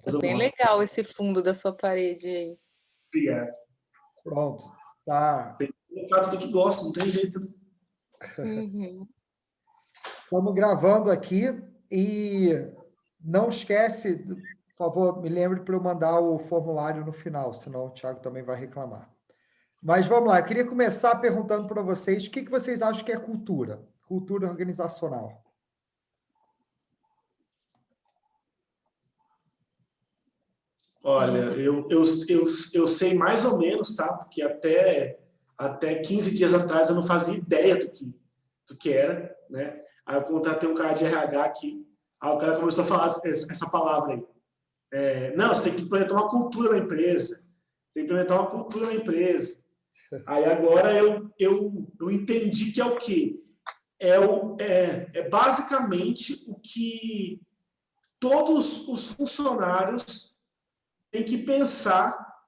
Tá bem legal esse fundo da sua parede aí. Obrigado. Pronto. Tá. Tem que colocar tudo que gosta, não tem jeito. Uhum. Estamos gravando aqui e não esquece, por favor, me lembre para eu mandar o formulário no final, senão o Thiago também vai reclamar. Mas vamos lá, eu queria começar perguntando para vocês o que vocês acham que é cultura? Cultura organizacional. Olha, eu sei mais ou menos, tá? Porque até 15 dias atrás eu não fazia ideia do que era, né? Aí eu contratei um cara de RH aqui, aí o cara começou a falar essa palavra aí. Não, você tem que implementar uma cultura na empresa. Tem que implementar uma cultura na empresa. Aí agora eu entendi que é o quê? É basicamente o que todos os funcionários têm que pensar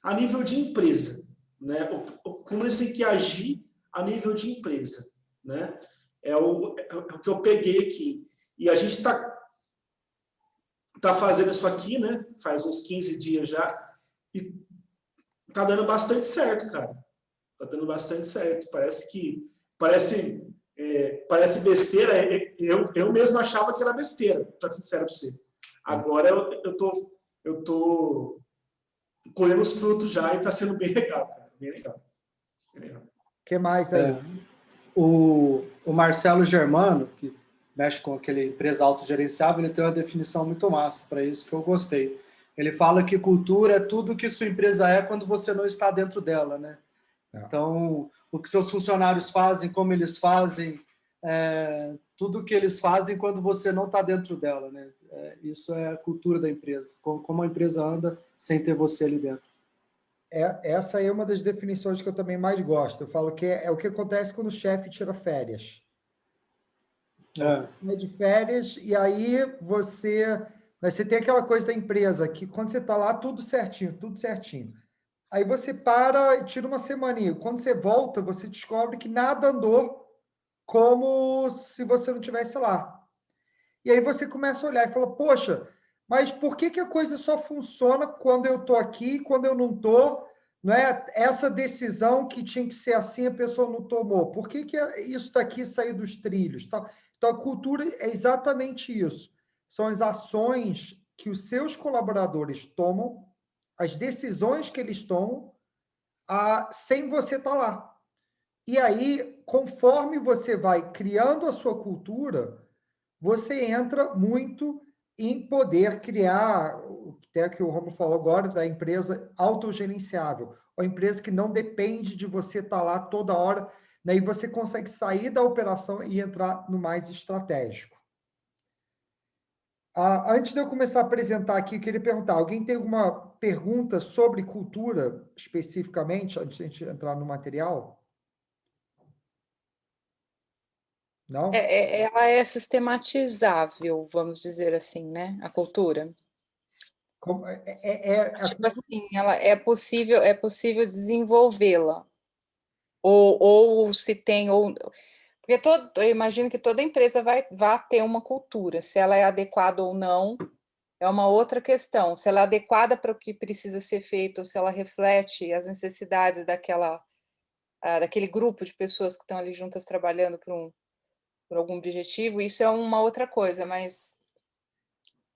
a nível de empresa, né? Como eles têm que agir a nível de empresa, né? É o que eu peguei aqui. E a gente tá fazendo isso aqui, né? Faz uns 15 dias já. E tá dando bastante certo, cara. Tá dando bastante certo. Parece besteira. Eu mesmo achava que era besteira, pra ser sincero pra você. Agora eu tô colhendo os frutos já e tá sendo bem legal, cara. Bem legal. O que mais aí? O Marcelo Germano, que mexe com aquele empresa autogerenciável, ele tem uma definição muito massa para isso que eu gostei. Ele fala que cultura é tudo que sua empresa é quando você não está dentro dela, né? Então, o que seus funcionários fazem, como eles fazem, tudo que eles fazem quando você não está dentro dela, né? Isso é a cultura da empresa, como a empresa anda sem ter você ali dentro. Essa é uma das definições que eu também mais gosto. Eu falo que é o que acontece quando o chefe tira férias. Você de férias e aí você tem aquela coisa da empresa que quando você está lá, tudo certinho, tudo certinho. Aí você para e tira uma semaninha. Quando você volta, você descobre que nada andou como se você não tivesse lá. E aí você começa a olhar e fala, poxa, mas por que a coisa só funciona quando eu estou aqui, quando eu não estou? Não é essa decisão que tinha que ser assim, a pessoa não tomou. Por que isso daqui saiu dos trilhos? Então, a cultura é exatamente isso. São as ações que os seus colaboradores tomam, as decisões que eles tomam, sem você estar lá. E aí, conforme você vai criando a sua cultura, você entra muito em poder criar, até que o Romulo falou agora, da empresa autogerenciável, uma empresa que não depende de você estar lá toda hora, né, e você consegue sair da operação e entrar no mais estratégico. Antes de eu começar a apresentar aqui, eu queria perguntar, alguém tem alguma pergunta sobre cultura, especificamente, antes de a gente entrar no material? Não? Ela é sistematizável, vamos dizer assim, né? A cultura. Tipo assim, ela é possível desenvolvê-la. Ou se tem, porque eu imagino que toda empresa vai ter uma cultura. Se ela é adequada ou não, é uma outra questão. Se ela é adequada para o que precisa ser feito, ou se ela reflete as necessidades daquele grupo de pessoas que estão ali juntas trabalhando por algum objetivo, isso é uma outra coisa, mas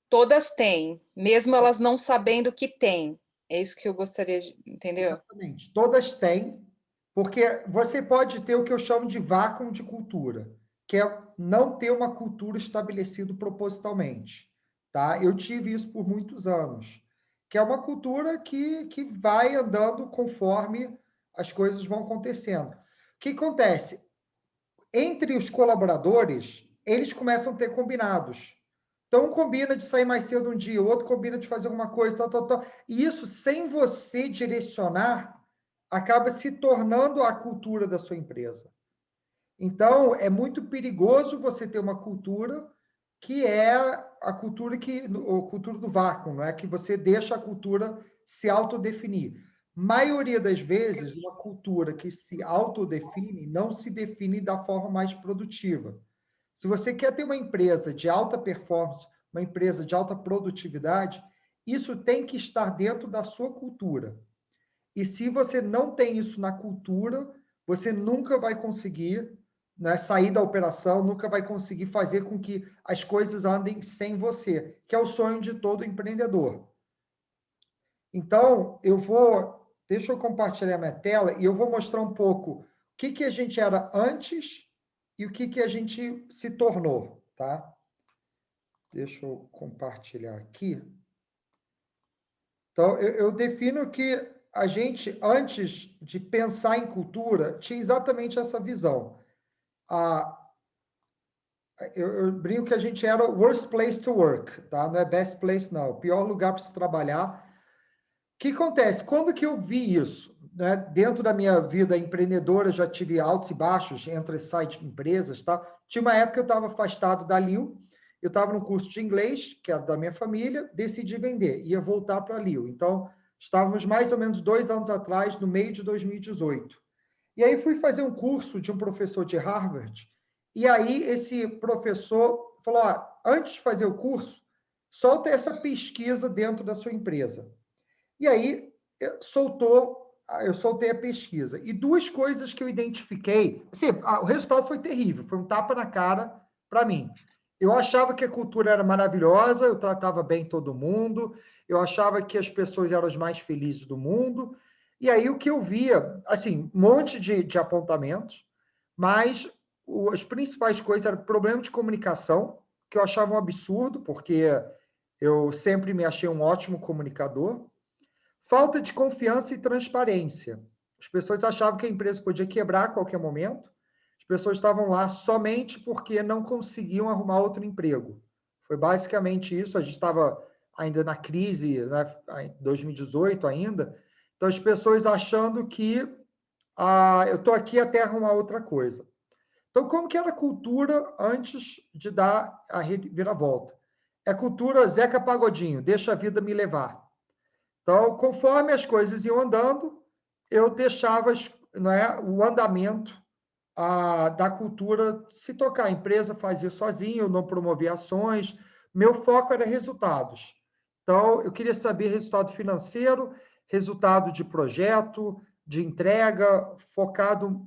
todas têm, mesmo elas não sabendo que têm. É isso que eu gostaria de entender. Exatamente. Todas têm, porque você pode ter o que eu chamo de vácuo de cultura, que é não ter uma cultura estabelecida propositalmente. Tá? Eu tive isso por muitos anos, que é uma cultura que vai andando conforme as coisas vão acontecendo. O que acontece? Entre os colaboradores, eles começam a ter combinados. Então, um combina de sair mais cedo um dia, o outro combina de fazer alguma coisa, tal. E isso, sem você direcionar, acaba se tornando a cultura da sua empresa. Então, é muito perigoso você ter uma cultura que é a cultura do vácuo, não é? Que você deixa a cultura se autodefinir. Maioria das vezes, uma cultura que se autodefine não se define da forma mais produtiva. Se você quer ter uma empresa de alta performance, uma empresa de alta produtividade, isso tem que estar dentro da sua cultura. E se você não tem isso na cultura, você nunca vai conseguir, né, sair da operação, nunca vai conseguir fazer com que as coisas andem sem você, que é o sonho de todo empreendedor. Então, deixa eu compartilhar minha tela e eu vou mostrar um pouco o que a gente era antes e o que a gente se tornou, tá? Deixa eu compartilhar aqui. Então, eu defino que a gente, antes de pensar em cultura, tinha exatamente essa visão. Eu brinco que a gente era o worst place to work, tá? Não é best place, não. O pior lugar para se trabalhar. O que acontece? Quando que eu vi isso? Né? Dentro da minha vida empreendedora, já tive altos e baixos entre sites empresas, tá? Tinha uma época que eu estava afastado da Liu, eu estava no curso de inglês, que era da minha família, decidi vender, ia voltar para a Liu. Então, estávamos mais ou menos 2 anos atrás, no meio de 2018. E aí fui fazer um curso de um professor de Harvard, e aí esse professor falou, antes de fazer o curso, solta essa pesquisa dentro da sua empresa. E aí eu soltei a pesquisa. E 2 coisas que eu identifiquei, assim, o resultado foi terrível, foi um tapa na cara para mim. Eu achava que a cultura era maravilhosa, eu tratava bem todo mundo, eu achava que as pessoas eram as mais felizes do mundo. E aí o que eu via, assim, um monte de apontamentos, mas as principais coisas eram problema de comunicação, que eu achava um absurdo, porque eu sempre me achei um ótimo comunicador. Falta de confiança e transparência. As pessoas achavam que a empresa podia quebrar a qualquer momento. As pessoas estavam lá somente porque não conseguiam arrumar outro emprego. Foi basicamente isso. A gente estava ainda na crise, né, em 2018 ainda. Então, as pessoas achando que eu estou aqui até arrumar outra coisa. Então, como que era a cultura antes de dar a reviravolta? É cultura Zeca Pagodinho, deixa a vida me levar. Então, conforme as coisas iam andando, eu deixava o andamento da cultura se tocar. A empresa fazia sozinha, eu não promovia ações. Meu foco era resultados. Então, eu queria saber resultado financeiro, resultado de projeto, de entrega, focado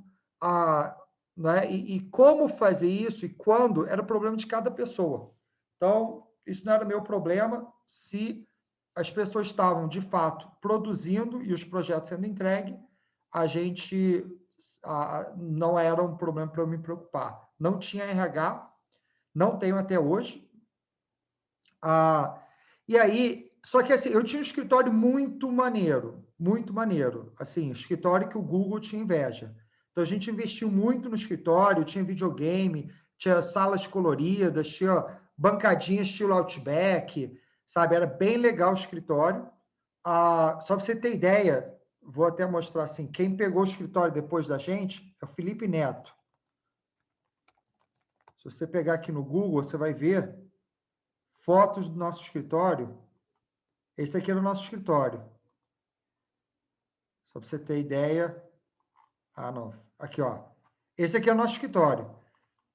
e como fazer isso e quando, era o problema de cada pessoa. Então, isso não era meu problema se as pessoas estavam, de fato, produzindo e os projetos sendo entregues, a gente não era um problema para eu me preocupar. Não tinha RH, não tenho até hoje. E aí, só que assim, eu tinha um escritório muito maneiro, assim, escritório que o Google tinha inveja. Então, a gente investiu muito no escritório, tinha videogame, tinha salas coloridas, tinha bancadinha estilo Outback, sabe? Era bem legal o escritório. Só para você ter ideia, vou até mostrar assim, quem pegou o escritório depois da gente é o Felipe Neto. Se você pegar aqui no Google, você vai ver fotos do nosso escritório. Esse aqui era o nosso escritório. Só para você ter ideia. Não. Aqui, ó. Esse aqui é o nosso escritório.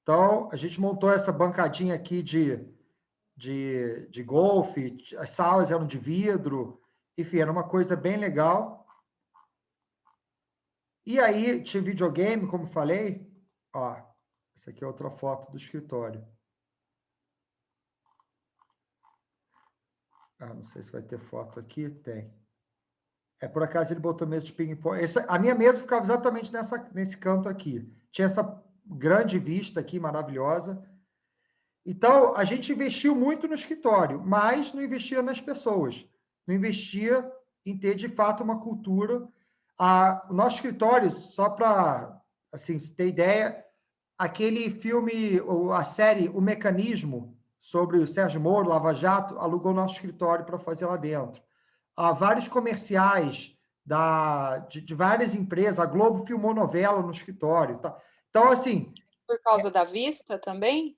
Então, a gente montou essa bancadinha aqui de golfe, as salas eram de vidro, enfim, era uma coisa bem legal. E aí, tinha videogame, como falei. Ó, essa aqui é outra foto do escritório. Não sei se vai ter foto aqui. Tem. Por acaso ele botou mesa de ping-pong. A minha mesa ficava exatamente nesse canto aqui. Tinha essa grande vista aqui, maravilhosa. Então, a gente investiu muito no escritório, mas não investia nas pessoas. Não investia em ter, de fato, uma cultura. O nosso escritório, só para assim, ter ideia, aquele filme, a série O Mecanismo, sobre o Sérgio Moro, Lava Jato, alugou nosso escritório para fazer lá dentro. Há vários comerciais de várias empresas. A Globo filmou novela no escritório. Tá? Então, assim... Por causa da vista também?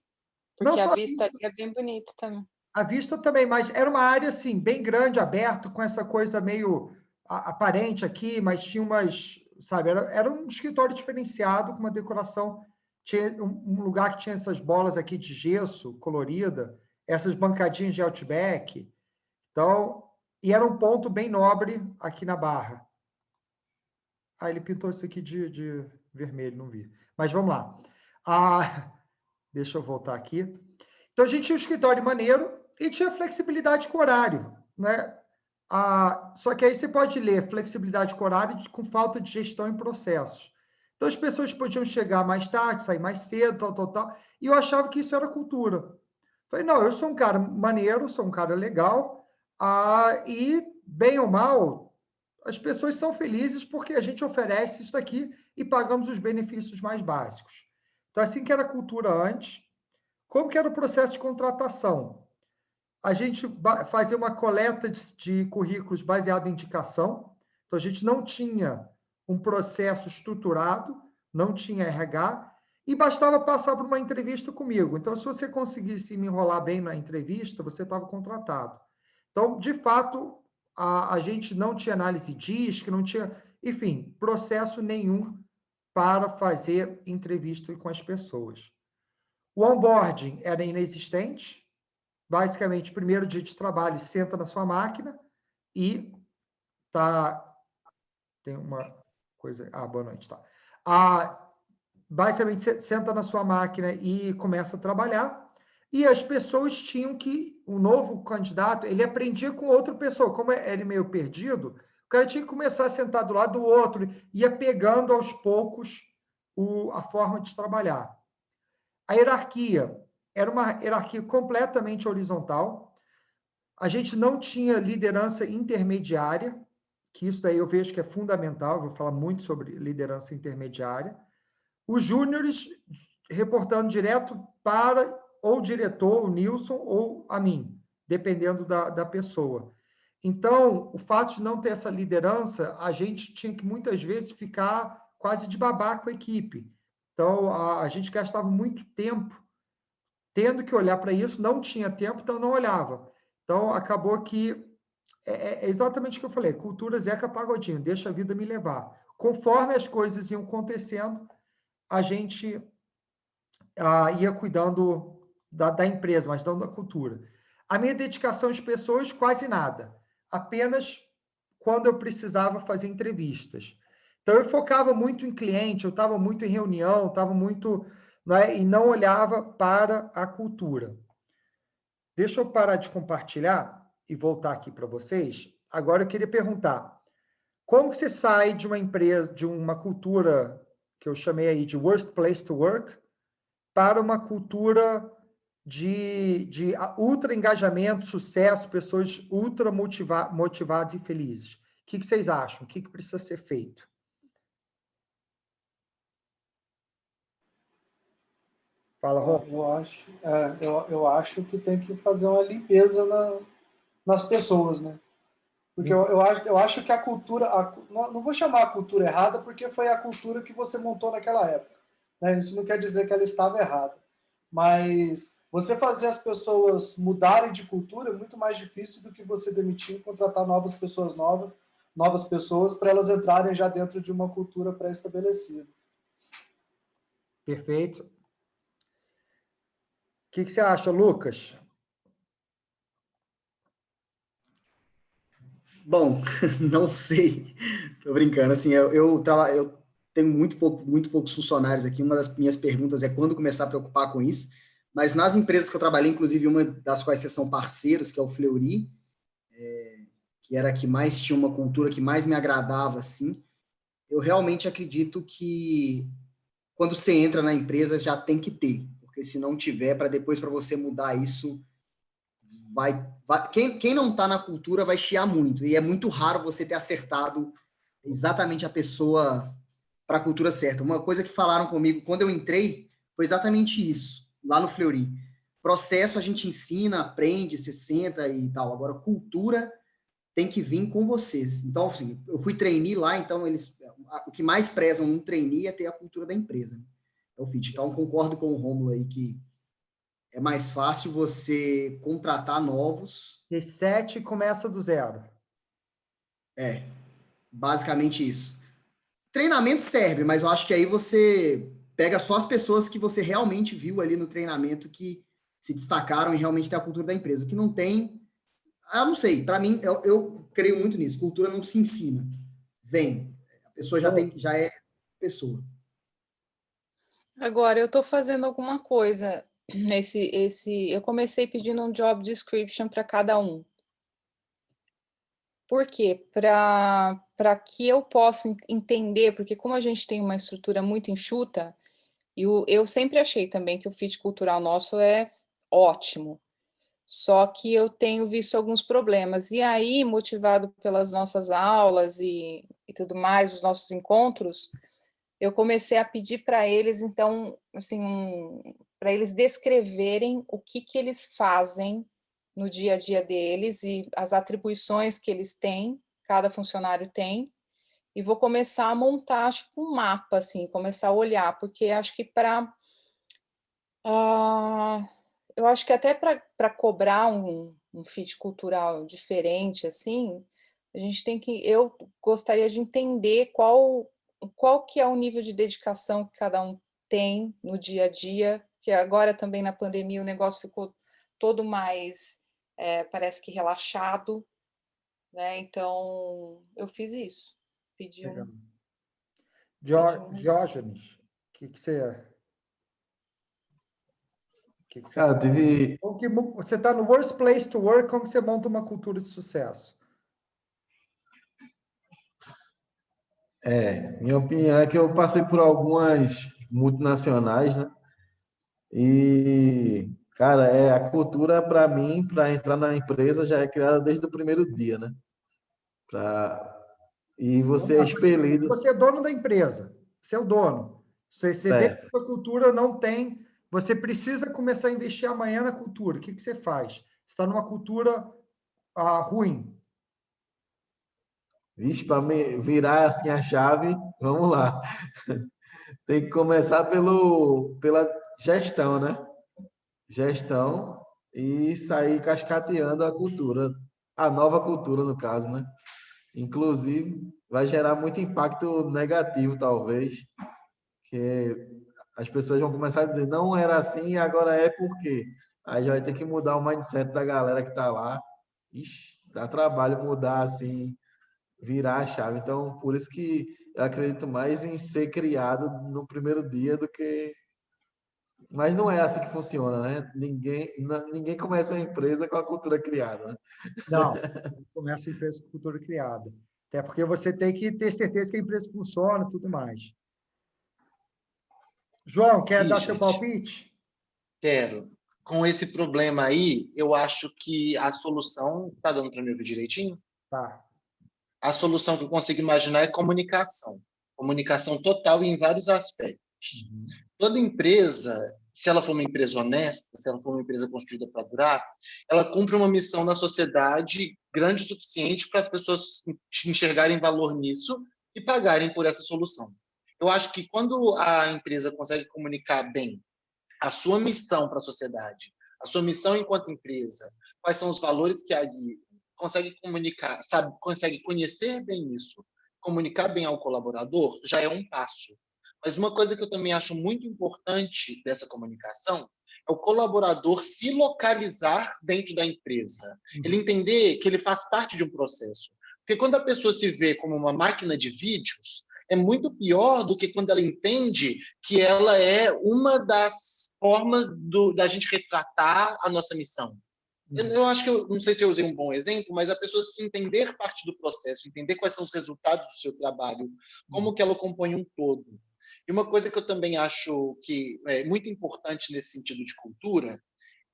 Porque a vista ali é bem bonita também. A vista também, mas era uma área, assim, bem grande, aberta, com essa coisa meio aparente aqui, mas tinha umas... Sabe, era um escritório diferenciado, com uma decoração... Tinha um lugar que tinha essas bolas aqui de gesso colorida. essas bancadinhas de Outback. Então, e era um ponto bem nobre aqui na Barra. Ah, ele pintou isso aqui de vermelho, não vi. Mas vamos lá. Deixa eu voltar aqui. Então, a gente tinha um escritório maneiro e tinha flexibilidade com horário, né? Só que aí você pode ler flexibilidade com horário com falta de gestão em processos. Então, as pessoas podiam chegar mais tarde, sair mais cedo, tal. E eu achava que isso era cultura. Falei, não, eu sou um cara maneiro, sou um cara legal, e, bem ou mal, as pessoas são felizes porque a gente oferece isso aqui e pagamos os benefícios mais básicos. Então, assim que era a cultura antes. Como que era o processo de contratação? A gente fazia uma coleta de currículos baseado em indicação. Então, a gente não tinha um processo estruturado, não tinha RH, e bastava passar por uma entrevista comigo. Então, se você conseguisse me enrolar bem na entrevista, você estava contratado. Então, de fato, a gente não tinha análise DISC, não tinha, enfim, processo nenhum para fazer entrevista com as pessoas. O onboarding era inexistente. Basicamente, primeiro dia de trabalho, senta na sua máquina e tem uma coisa... boa noite, tá. Basicamente, senta na sua máquina e começa a trabalhar. E as pessoas tinham que... O novo candidato, ele aprendia com outra pessoa. Como ele meio perdido, o cara tinha que começar a sentar do lado do outro, ia pegando aos poucos a forma de trabalhar. A hierarquia era uma hierarquia completamente horizontal. A gente não tinha liderança intermediária, que isso daí eu vejo que é fundamental, vou falar muito sobre liderança intermediária. Os júniores reportando direto para ou o diretor, o Nilson, ou a mim, dependendo da pessoa. Então, o fato de não ter essa liderança, a gente tinha que muitas vezes ficar quase de babá com a equipe. Então, a gente gastava muito tempo tendo que olhar para isso, não tinha tempo, então não olhava. Então, acabou que é exatamente o que eu falei, cultura Zeca Pagodinho, deixa a vida me levar. Conforme as coisas iam acontecendo, a gente ia cuidando da empresa, mas não da cultura. A minha dedicação às pessoas, quase nada. Apenas quando eu precisava fazer entrevistas. Então, eu focava muito em cliente, eu estava muito em reunião, estava muito... Né, e não olhava para a cultura. Deixa eu parar de compartilhar e voltar aqui para vocês. Agora, eu queria perguntar, como que você sai de uma empresa, de uma cultura que eu chamei aí de worst place to work, para uma cultura de ultra engajamento, sucesso, pessoas ultra motivadas e felizes? O que vocês acham? O que precisa ser feito? Fala, Ron. Eu acho que tem que fazer uma limpeza nas pessoas, né? Porque eu acho que a cultura... não vou chamar a cultura errada, porque foi a cultura que você montou naquela época. Né? Isso não quer dizer que ela estava errada. Mas você fazer as pessoas mudarem de cultura é muito mais difícil do que você demitir e contratar novas pessoas para elas entrarem já dentro de uma cultura pré-estabelecida. Perfeito. O que você acha, Lucas? Bom, não sei. Tô brincando. Assim, eu tenho muito poucos funcionários aqui. Uma das minhas perguntas é quando começar a preocupar com isso. Mas nas empresas que eu trabalhei, inclusive uma das quais vocês são parceiros, que é o Fleury, que era a que mais tinha uma cultura que mais me agradava, assim, eu realmente acredito que quando você entra na empresa já tem que ter, porque se não tiver, para depois para você mudar isso, quem não está na cultura vai chiar muito, e é muito raro você ter acertado exatamente a pessoa para a cultura certa. Uma coisa que falaram comigo quando eu entrei foi exatamente isso, lá no Fleury. Processo a gente ensina, aprende, se senta e tal. Agora, cultura tem que vir com vocês. Então, assim, eu fui trainee lá, então o que mais prezam num trainee é ter a cultura da empresa. Né? É o fit. Então, concordo com o Rômulo aí que é mais fácil você contratar novos. Reset começa do zero. Basicamente isso. Treinamento serve, mas eu acho que aí você pega só as pessoas que você realmente viu ali no treinamento que se destacaram em realmente ter a cultura da empresa. O que não tem, eu não sei, para mim, eu creio muito nisso, cultura não se ensina, vem, a pessoa já é pessoa. Agora, eu estou fazendo alguma coisa. Eu comecei pedindo um job description para cada um. Por quê? Para que eu possa entender, porque como a gente tem uma estrutura muito enxuta, eu sempre achei também que o fit cultural nosso é ótimo. Só que eu tenho visto alguns problemas. E aí, motivado pelas nossas aulas e tudo mais, os nossos encontros, eu comecei a pedir para eles, então, assim, para eles descreverem o que eles fazem no dia a dia deles e as atribuições que eles têm, cada funcionário tem, e vou começar a montar tipo, um mapa, assim, começar a olhar, porque acho que eu acho que até para cobrar um fit cultural diferente, assim, a gente tem que. Eu gostaria de entender qual que é o nível de dedicação que cada um tem no dia a dia, que agora também na pandemia o negócio ficou todo mais, parece que relaxado, né? Então, eu fiz isso. Pedi Legal. um. Diógenes, o que você Cara, faz? teve. Você está no worst place to work, como você monta uma cultura de sucesso? Minha opinião é que eu passei por algumas multinacionais, né? E, cara, a cultura, para mim, para entrar na empresa, já é criada desde o primeiro dia, né? Pra, e você é expelido. Você é dono da empresa, você é o dono. Você vê que Certo. a cultura não tem. Você precisa começar a investir amanhã na cultura. O que você faz? Você está numa cultura ruim. Vixe, para me virar assim a chave, vamos lá. Tem que começar pela gestão, né? Gestão e sair cascateando a cultura, a nova cultura, no caso, né? Inclusive, vai gerar muito impacto negativo, talvez, que as pessoas vão começar a dizer, não era assim, agora é por quê? Aí já vai ter que mudar o mindset da galera que está lá. Ixi, dá trabalho mudar assim, virar a chave. Então, por isso que eu acredito mais em ser criado no primeiro dia do que. Mas não é assim que funciona, né? Ninguém começa uma empresa com a cultura criada, né? Não, começa a empresa com cultura criada. Até porque você tem que ter certeza que a empresa funciona e tudo mais. João, quer dar seu Richard, palpite? quero. Com esse problema aí, eu acho que a solução. Tá dando para me ouvir direitinho? Tá. A solução que eu consigo imaginar é comunicação. Comunicação total e em vários aspectos. Toda empresa, se ela for uma empresa honesta, se ela for uma empresa construída para durar, ela cumpre uma missão na sociedade grande o suficiente para as pessoas enxergarem valor nisso e pagarem por essa solução. Eu acho que quando a empresa consegue comunicar bem a sua missão para a sociedade, a sua missão enquanto empresa, quais são os valores que a guiam, consegue comunicar, sabe, consegue conhecer bem isso, comunicar bem ao colaborador, já é um passo. Mas uma coisa que eu também acho muito importante dessa comunicação é o colaborador se localizar dentro da empresa. Ele entender que ele faz parte de um processo. Porque quando a pessoa se vê como uma máquina de vídeos, é muito pior do que quando ela entende que ela é uma das formas da gente retratar a nossa missão. Eu acho que, não sei se eu usei um bom exemplo, mas a pessoa se entender parte do processo, entender quais são os resultados do seu trabalho, como que ela compõe um todo. E uma coisa que eu também acho que é muito importante nesse sentido de cultura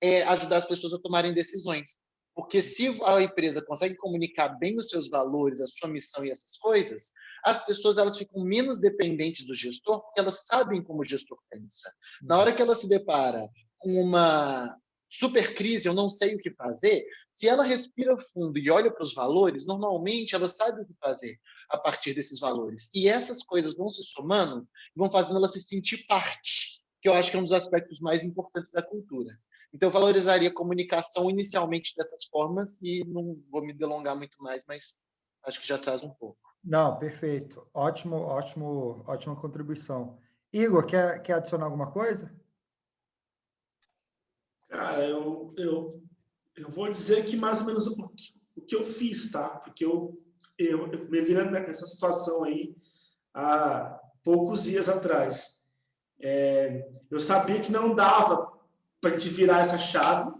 é ajudar as pessoas a tomarem decisões. Porque se a empresa consegue comunicar bem os seus valores, a sua missão e essas coisas, as pessoas elas ficam menos dependentes do gestor, porque elas sabem como o gestor pensa. Na hora que ela se depara com uma super crise, eu não sei o que fazer, se ela respira fundo e olha para os valores, normalmente ela sabe o que fazer a partir desses valores. E essas coisas vão se somando e vão fazendo ela se sentir parte, que eu acho que é um dos aspectos mais importantes da cultura. Então, eu valorizaria a comunicação inicialmente dessas formas e não vou me delongar muito mais, mas acho que já traz um pouco. Não, perfeito. Ótima contribuição. Igor, quer adicionar alguma coisa? Cara, eu vou dizer que mais ou menos o que eu fiz, tá? Porque eu me vi nessa situação aí há poucos dias atrás. Eu sabia que não dava para te virar essa chave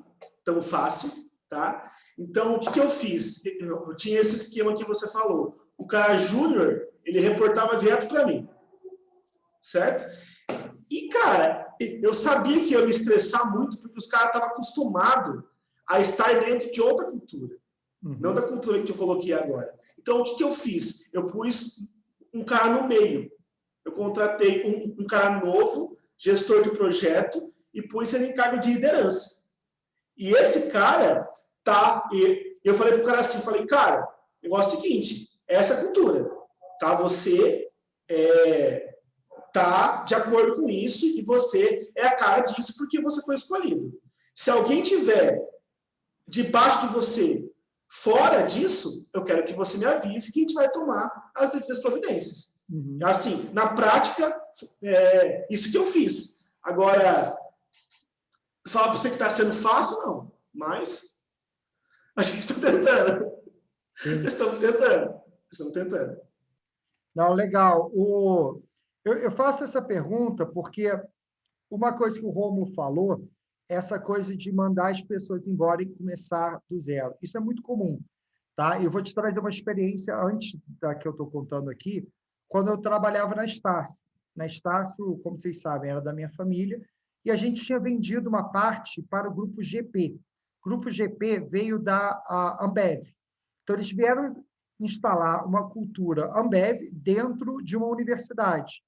tão fácil, tá? Então, o que eu fiz? Eu tinha esse esquema que você falou. O cara júnior, ele reportava direto para mim, certo? E, cara, eu sabia que ia me estressar muito porque os caras estavam acostumados a estar dentro de outra cultura, não da cultura que eu coloquei agora. Então, o que eu fiz? Eu pus um cara no meio. Eu contratei um cara novo, gestor de projeto, e pus ele em cargo de liderança. E esse cara tá... Eu falei pro cara assim, falei, cara, o negócio é o seguinte, essa é a cultura, tá? Você tá de acordo com isso e você é a cara disso porque você foi escolhido. Se alguém tiver debaixo de você fora disso, eu quero que você me avise que a gente vai tomar as devidas providências. Assim, na prática, isso que eu fiz. Agora, falar para você que está sendo fácil, não. Mas a gente está tentando. Estamos tentando. Não, legal. Eu faço essa pergunta porque uma coisa que o Rômulo falou, essa coisa de mandar as pessoas embora e começar do zero. Isso é muito comum, tá? Eu vou te trazer uma experiência antes da que eu estou contando aqui, quando eu trabalhava na Estácio. Na Estácio, como vocês sabem, era da minha família, e a gente tinha vendido uma parte para o Grupo GP. O Grupo GP veio da Ambev. Então, eles vieram instalar uma cultura Ambev dentro de uma universidade,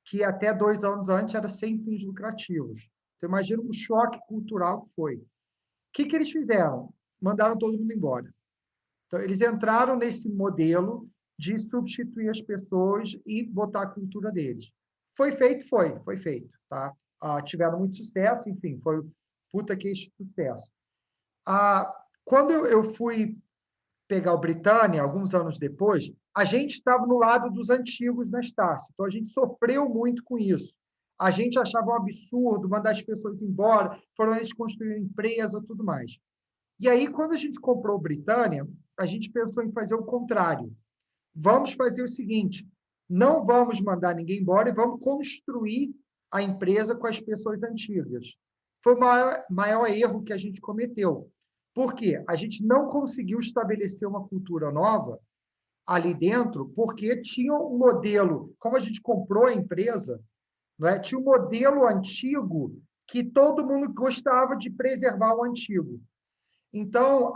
que até 2 anos antes era sem fins lucrativos. Então, imagina o choque cultural que foi. O que eles fizeram? Mandaram todo mundo embora. Então, eles entraram nesse modelo de substituir as pessoas e botar a cultura deles. Foi feito? Foi feito. Tá? Tiveram muito sucesso, enfim, foi puta que sucesso. Quando eu fui pegar o Britânia, alguns anos depois, a gente estava no lado dos antigos na Estácio. Então, a gente sofreu muito com isso. A gente achava um absurdo mandar as pessoas embora, foram eles construir empresa, tudo mais. E aí, quando a gente comprou o Britânia, a gente pensou em fazer o contrário. Vamos fazer o seguinte, não vamos mandar ninguém embora e vamos construir a empresa com as pessoas antigas. Foi o maior erro que a gente cometeu. Por quê? A gente não conseguiu estabelecer uma cultura nova ali dentro, porque tinha um modelo, como a gente comprou a empresa, não é? Tinha um modelo antigo que todo mundo gostava de preservar o antigo. Então,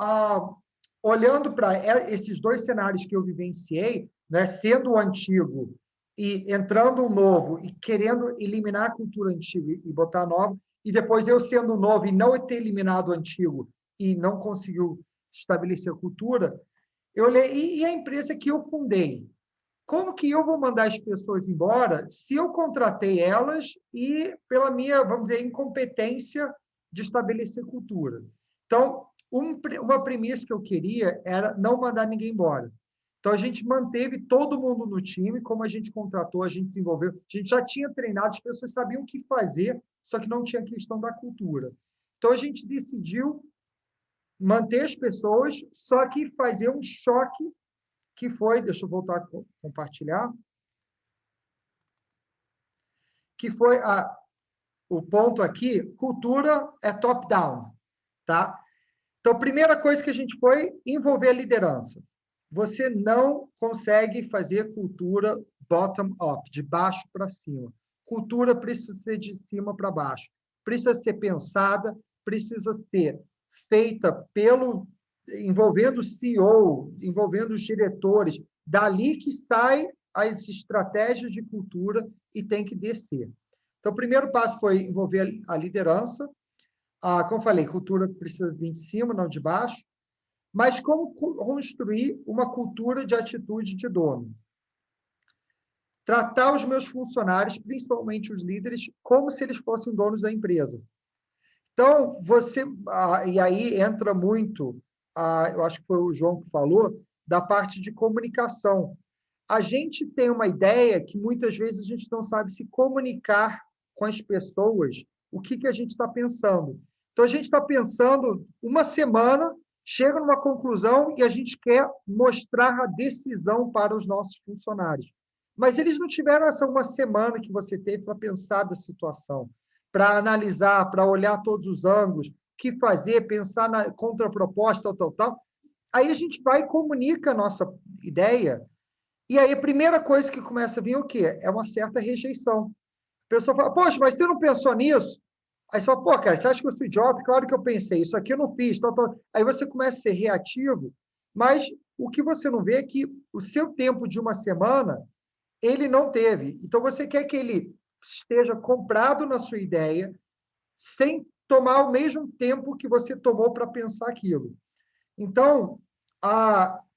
olhando para esses 2 cenários que eu vivenciei, né, sendo o antigo e entrando o novo e querendo eliminar a cultura antiga e botar a nova, e depois eu sendo novo e não ter eliminado o antigo e não conseguiu estabelecer a cultura, eu olhei, e a empresa que eu fundei? Como que eu vou mandar as pessoas embora se eu contratei elas e pela minha, vamos dizer, incompetência de estabelecer cultura? Então, uma premissa que eu queria era não mandar ninguém embora. Então, a gente manteve todo mundo no time, como a gente contratou, a gente desenvolveu, a gente já tinha treinado, as pessoas sabiam o que fazer, só que não tinha questão da cultura. Então, a gente decidiu manter as pessoas, só que fazer um choque que foi, deixa eu voltar a compartilhar, que foi o ponto aqui, cultura é top-down, tá? Então, a primeira coisa que a gente foi envolver a liderança. Você não consegue fazer cultura bottom-up, de baixo para cima. Cultura precisa ser de cima para baixo. Precisa ser pensada, precisa ser feita envolvendo o CEO, envolvendo os diretores. Dali que saem as estratégias de cultura e tem que descer. Então, o primeiro passo foi envolver a liderança. Como eu falei, cultura precisa vir de cima, não de baixo. Mas como construir uma cultura de atitude de dono? Tratar os meus funcionários, principalmente os líderes, como se eles fossem donos da empresa. Então, e aí entra muito, eu acho que foi o João que falou, da parte de comunicação. A gente tem uma ideia que muitas vezes a gente não sabe se comunicar com as pessoas o que a gente está pensando. Então, a gente está pensando uma semana, chega numa conclusão e a gente quer mostrar a decisão para os nossos funcionários. Mas eles não tiveram essa uma semana que você teve para pensar da situação, para analisar, para olhar todos os ângulos, o que fazer, pensar na contraproposta, tal. Aí a gente vai e comunica a nossa ideia, e aí a primeira coisa que começa a vir é o quê? É uma certa rejeição. A pessoa fala, poxa, mas você não pensou nisso? Aí você fala, pô, cara, você acha que eu sou idiota? Claro que eu pensei, isso aqui eu não fiz. Tal. Aí você começa a ser reativo, mas o que você não vê é que o seu tempo de uma semana, ele não teve. Então, você quer que ele esteja comprado na sua ideia, sem tomar o mesmo tempo que você tomou para pensar aquilo. Então,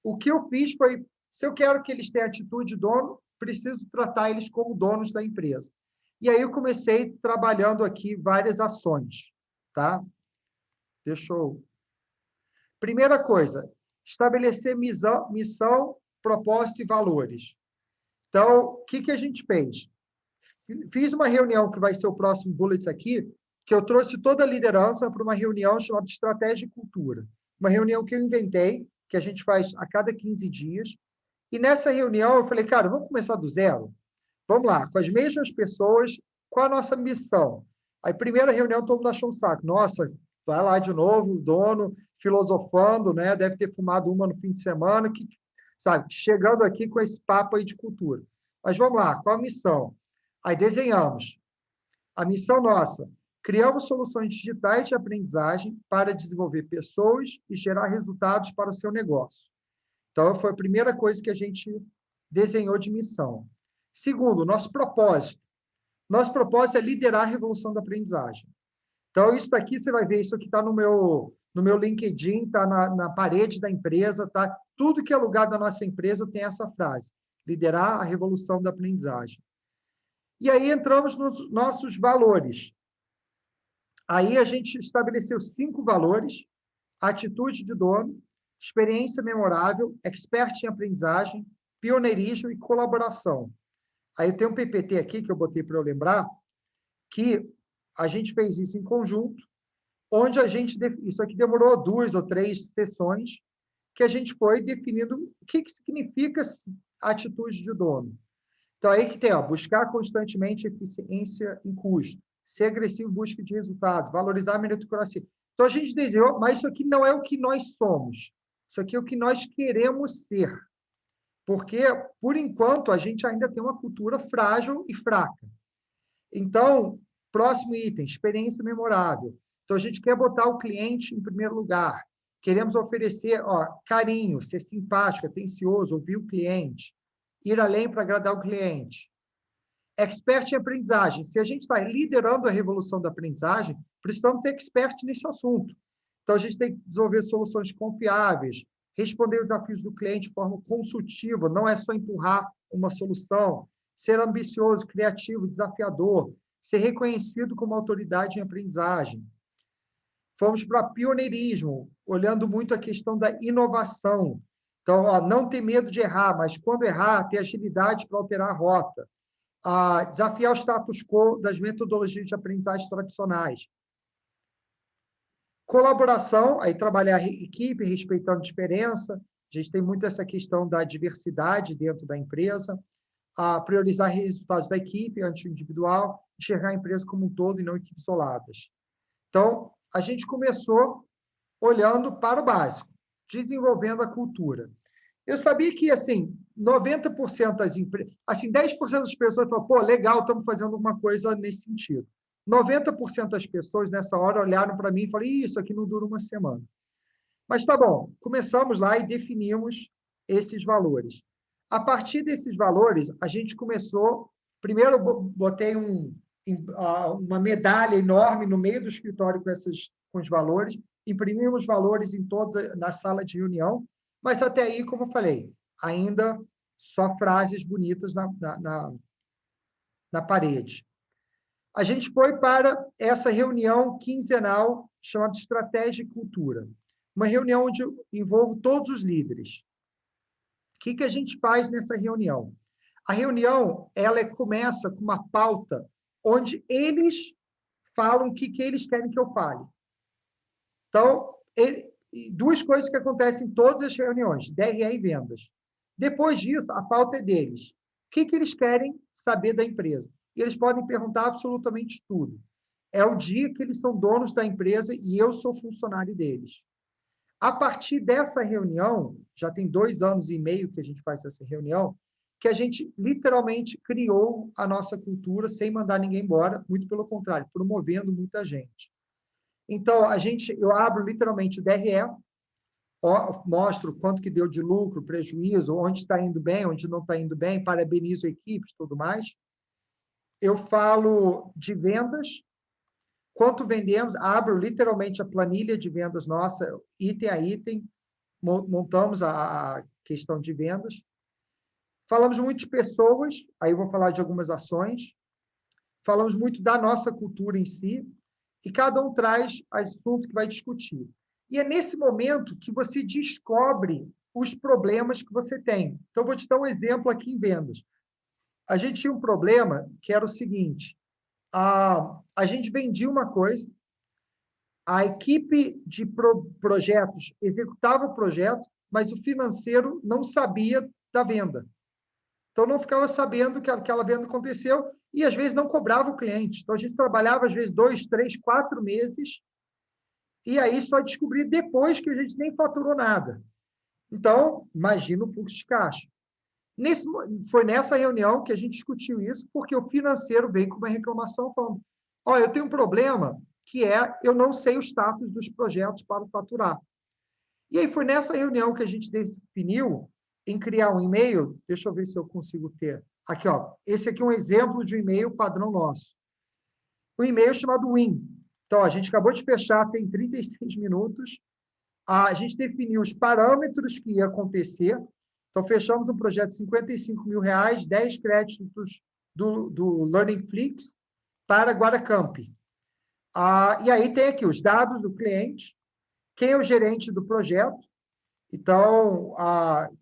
o que eu fiz foi, se eu quero que eles tenham atitude de dono, preciso tratar eles como donos da empresa. E aí eu comecei trabalhando aqui várias ações, tá? Deixa eu... Primeira coisa, estabelecer missão, propósito e valores. Então, o que a gente fez? Fiz uma reunião, que vai ser o próximo bullet aqui, que eu trouxe toda a liderança para uma reunião chamada de Estratégia e Cultura. Uma reunião que eu inventei, que a gente faz a cada 15 dias. E nessa reunião eu falei, cara, vamos começar do zero? Vamos lá, com as mesmas pessoas, qual a nossa missão? Aí, primeira reunião, todo mundo achou um saco. Nossa, vai lá de novo, o dono, filosofando, né? Deve ter fumado uma no fim de semana, sabe? Chegando aqui com esse papo aí de cultura. Mas vamos lá, qual a missão? Aí desenhamos. A missão nossa, criamos soluções digitais de aprendizagem para desenvolver pessoas e gerar resultados para o seu negócio. Então, foi a primeira coisa que a gente desenhou de missão. Segundo, nosso propósito. Nosso propósito é liderar a revolução da aprendizagem. Então, isso daqui, você vai ver, isso aqui está no meu LinkedIn, está na parede da empresa, tá? Tudo que é lugar da nossa empresa tem essa frase, liderar a revolução da aprendizagem. E aí entramos nos nossos valores. Aí a gente estabeleceu 5 valores: atitude de dono, experiência memorável, expert em aprendizagem, pioneirismo e colaboração. Aí tem um PPT aqui que eu botei para eu lembrar, que a gente fez isso em conjunto, onde a gente... Isso aqui demorou 2 ou 3 sessões, que a gente foi definindo o que significa atitude de dono. Então, aí que tem, buscar constantemente eficiência em custo, ser agressivo em busca de resultados, valorizar a meritocracia. Então, a gente desenhou, mas isso aqui não é o que nós somos. Isso aqui é o que nós queremos ser. Porque, por enquanto, a gente ainda tem uma cultura frágil e fraca. Então, próximo item, experiência memorável. Então, a gente quer botar o cliente em primeiro lugar. Queremos oferecer carinho, ser simpático, atencioso, ouvir o cliente, ir além para agradar o cliente. Expert em aprendizagem. Se a gente está liderando a revolução da aprendizagem, precisamos ser expert nesse assunto. Então, a gente tem que desenvolver soluções confiáveis, responder os desafios do cliente de forma consultiva, não é só empurrar uma solução, ser ambicioso, criativo, desafiador, ser reconhecido como autoridade em aprendizagem. Fomos para pioneirismo, olhando muito a questão da inovação. Então, não ter medo de errar, mas quando errar, ter agilidade para alterar a rota. Desafiar o status quo das metodologias de aprendizagem tradicionais. Colaboração, aí trabalhar a equipe, respeitando a diferença. A gente tem muito essa questão da diversidade dentro da empresa. Priorizar resultados da equipe antes do individual, enxergar a empresa como um todo e não equipes isoladas. Então, a gente começou olhando para o básico, desenvolvendo a cultura. Eu sabia que, assim, 90% das empresas... Assim, 10% das pessoas falaram, pô, legal, estamos fazendo alguma coisa nesse sentido. 90% das pessoas, nessa hora, olharam para mim e falaram, isso aqui não dura uma semana. Mas tá bom, começamos lá e definimos esses valores. A partir desses valores, a gente começou... Primeiro, eu botei uma medalha enorme no meio do escritório com os valores, imprimimos valores na sala de reunião, mas até aí, como eu falei, ainda só frases bonitas na parede. A gente foi para essa reunião quinzenal chamada Estratégia e Cultura, uma reunião onde envolve todos os líderes. O que a gente faz nessa reunião? A reunião ela começa com uma pauta onde eles falam o que eles querem que eu fale. Então, duas coisas que acontecem em todas as reuniões, DRE e vendas. Depois disso, a pauta é deles. O que eles querem saber da empresa? E eles podem perguntar absolutamente tudo. É o dia que eles são donos da empresa e eu sou funcionário deles. A partir dessa reunião, já tem 2 anos e meio que a gente faz essa reunião, que a gente literalmente criou a nossa cultura sem mandar ninguém embora, muito pelo contrário, promovendo muita gente. Então, eu abro literalmente o DRE, mostro quanto que deu de lucro, prejuízo, onde está indo bem, onde não está indo bem, parabenizo equipes, tudo mais. Eu falo de vendas, quanto vendemos, abro literalmente a planilha de vendas nossa, item a item, montamos a questão de vendas. Falamos muito de pessoas, aí eu vou falar de algumas ações. Falamos muito da nossa cultura em si, e cada um traz assunto que vai discutir. E é nesse momento que você descobre os problemas que você tem. Então, eu vou te dar um exemplo aqui em vendas. A gente tinha um problema que era o seguinte, a gente vendia uma coisa, a equipe de projetos executava o projeto, mas o financeiro não sabia da venda. Então, não ficava sabendo que aquela venda aconteceu e, às vezes, não cobrava o cliente. Então, a gente trabalhava, às vezes, 2, 3, 4 meses e aí só descobri depois que a gente nem faturou nada. Então, imagina o fluxo de caixa. Foi nessa reunião que a gente discutiu isso, porque o financeiro veio com uma reclamação falando, eu tenho um problema que eu não sei o status dos projetos para faturar. E aí foi nessa reunião que a gente definiu em criar um e-mail, deixa eu ver se eu consigo ter. Aqui, esse aqui é um exemplo de um e-mail padrão nosso. Um e-mail chamado WIN. Então, a gente acabou de fechar, tem 36 minutos. A gente definiu os parâmetros que ia acontecer. Então, fechamos um projeto de R$55 mil, 10 créditos do LearningFlix para Guaracamp. E aí tem aqui os dados do cliente, quem é o gerente do projeto, então,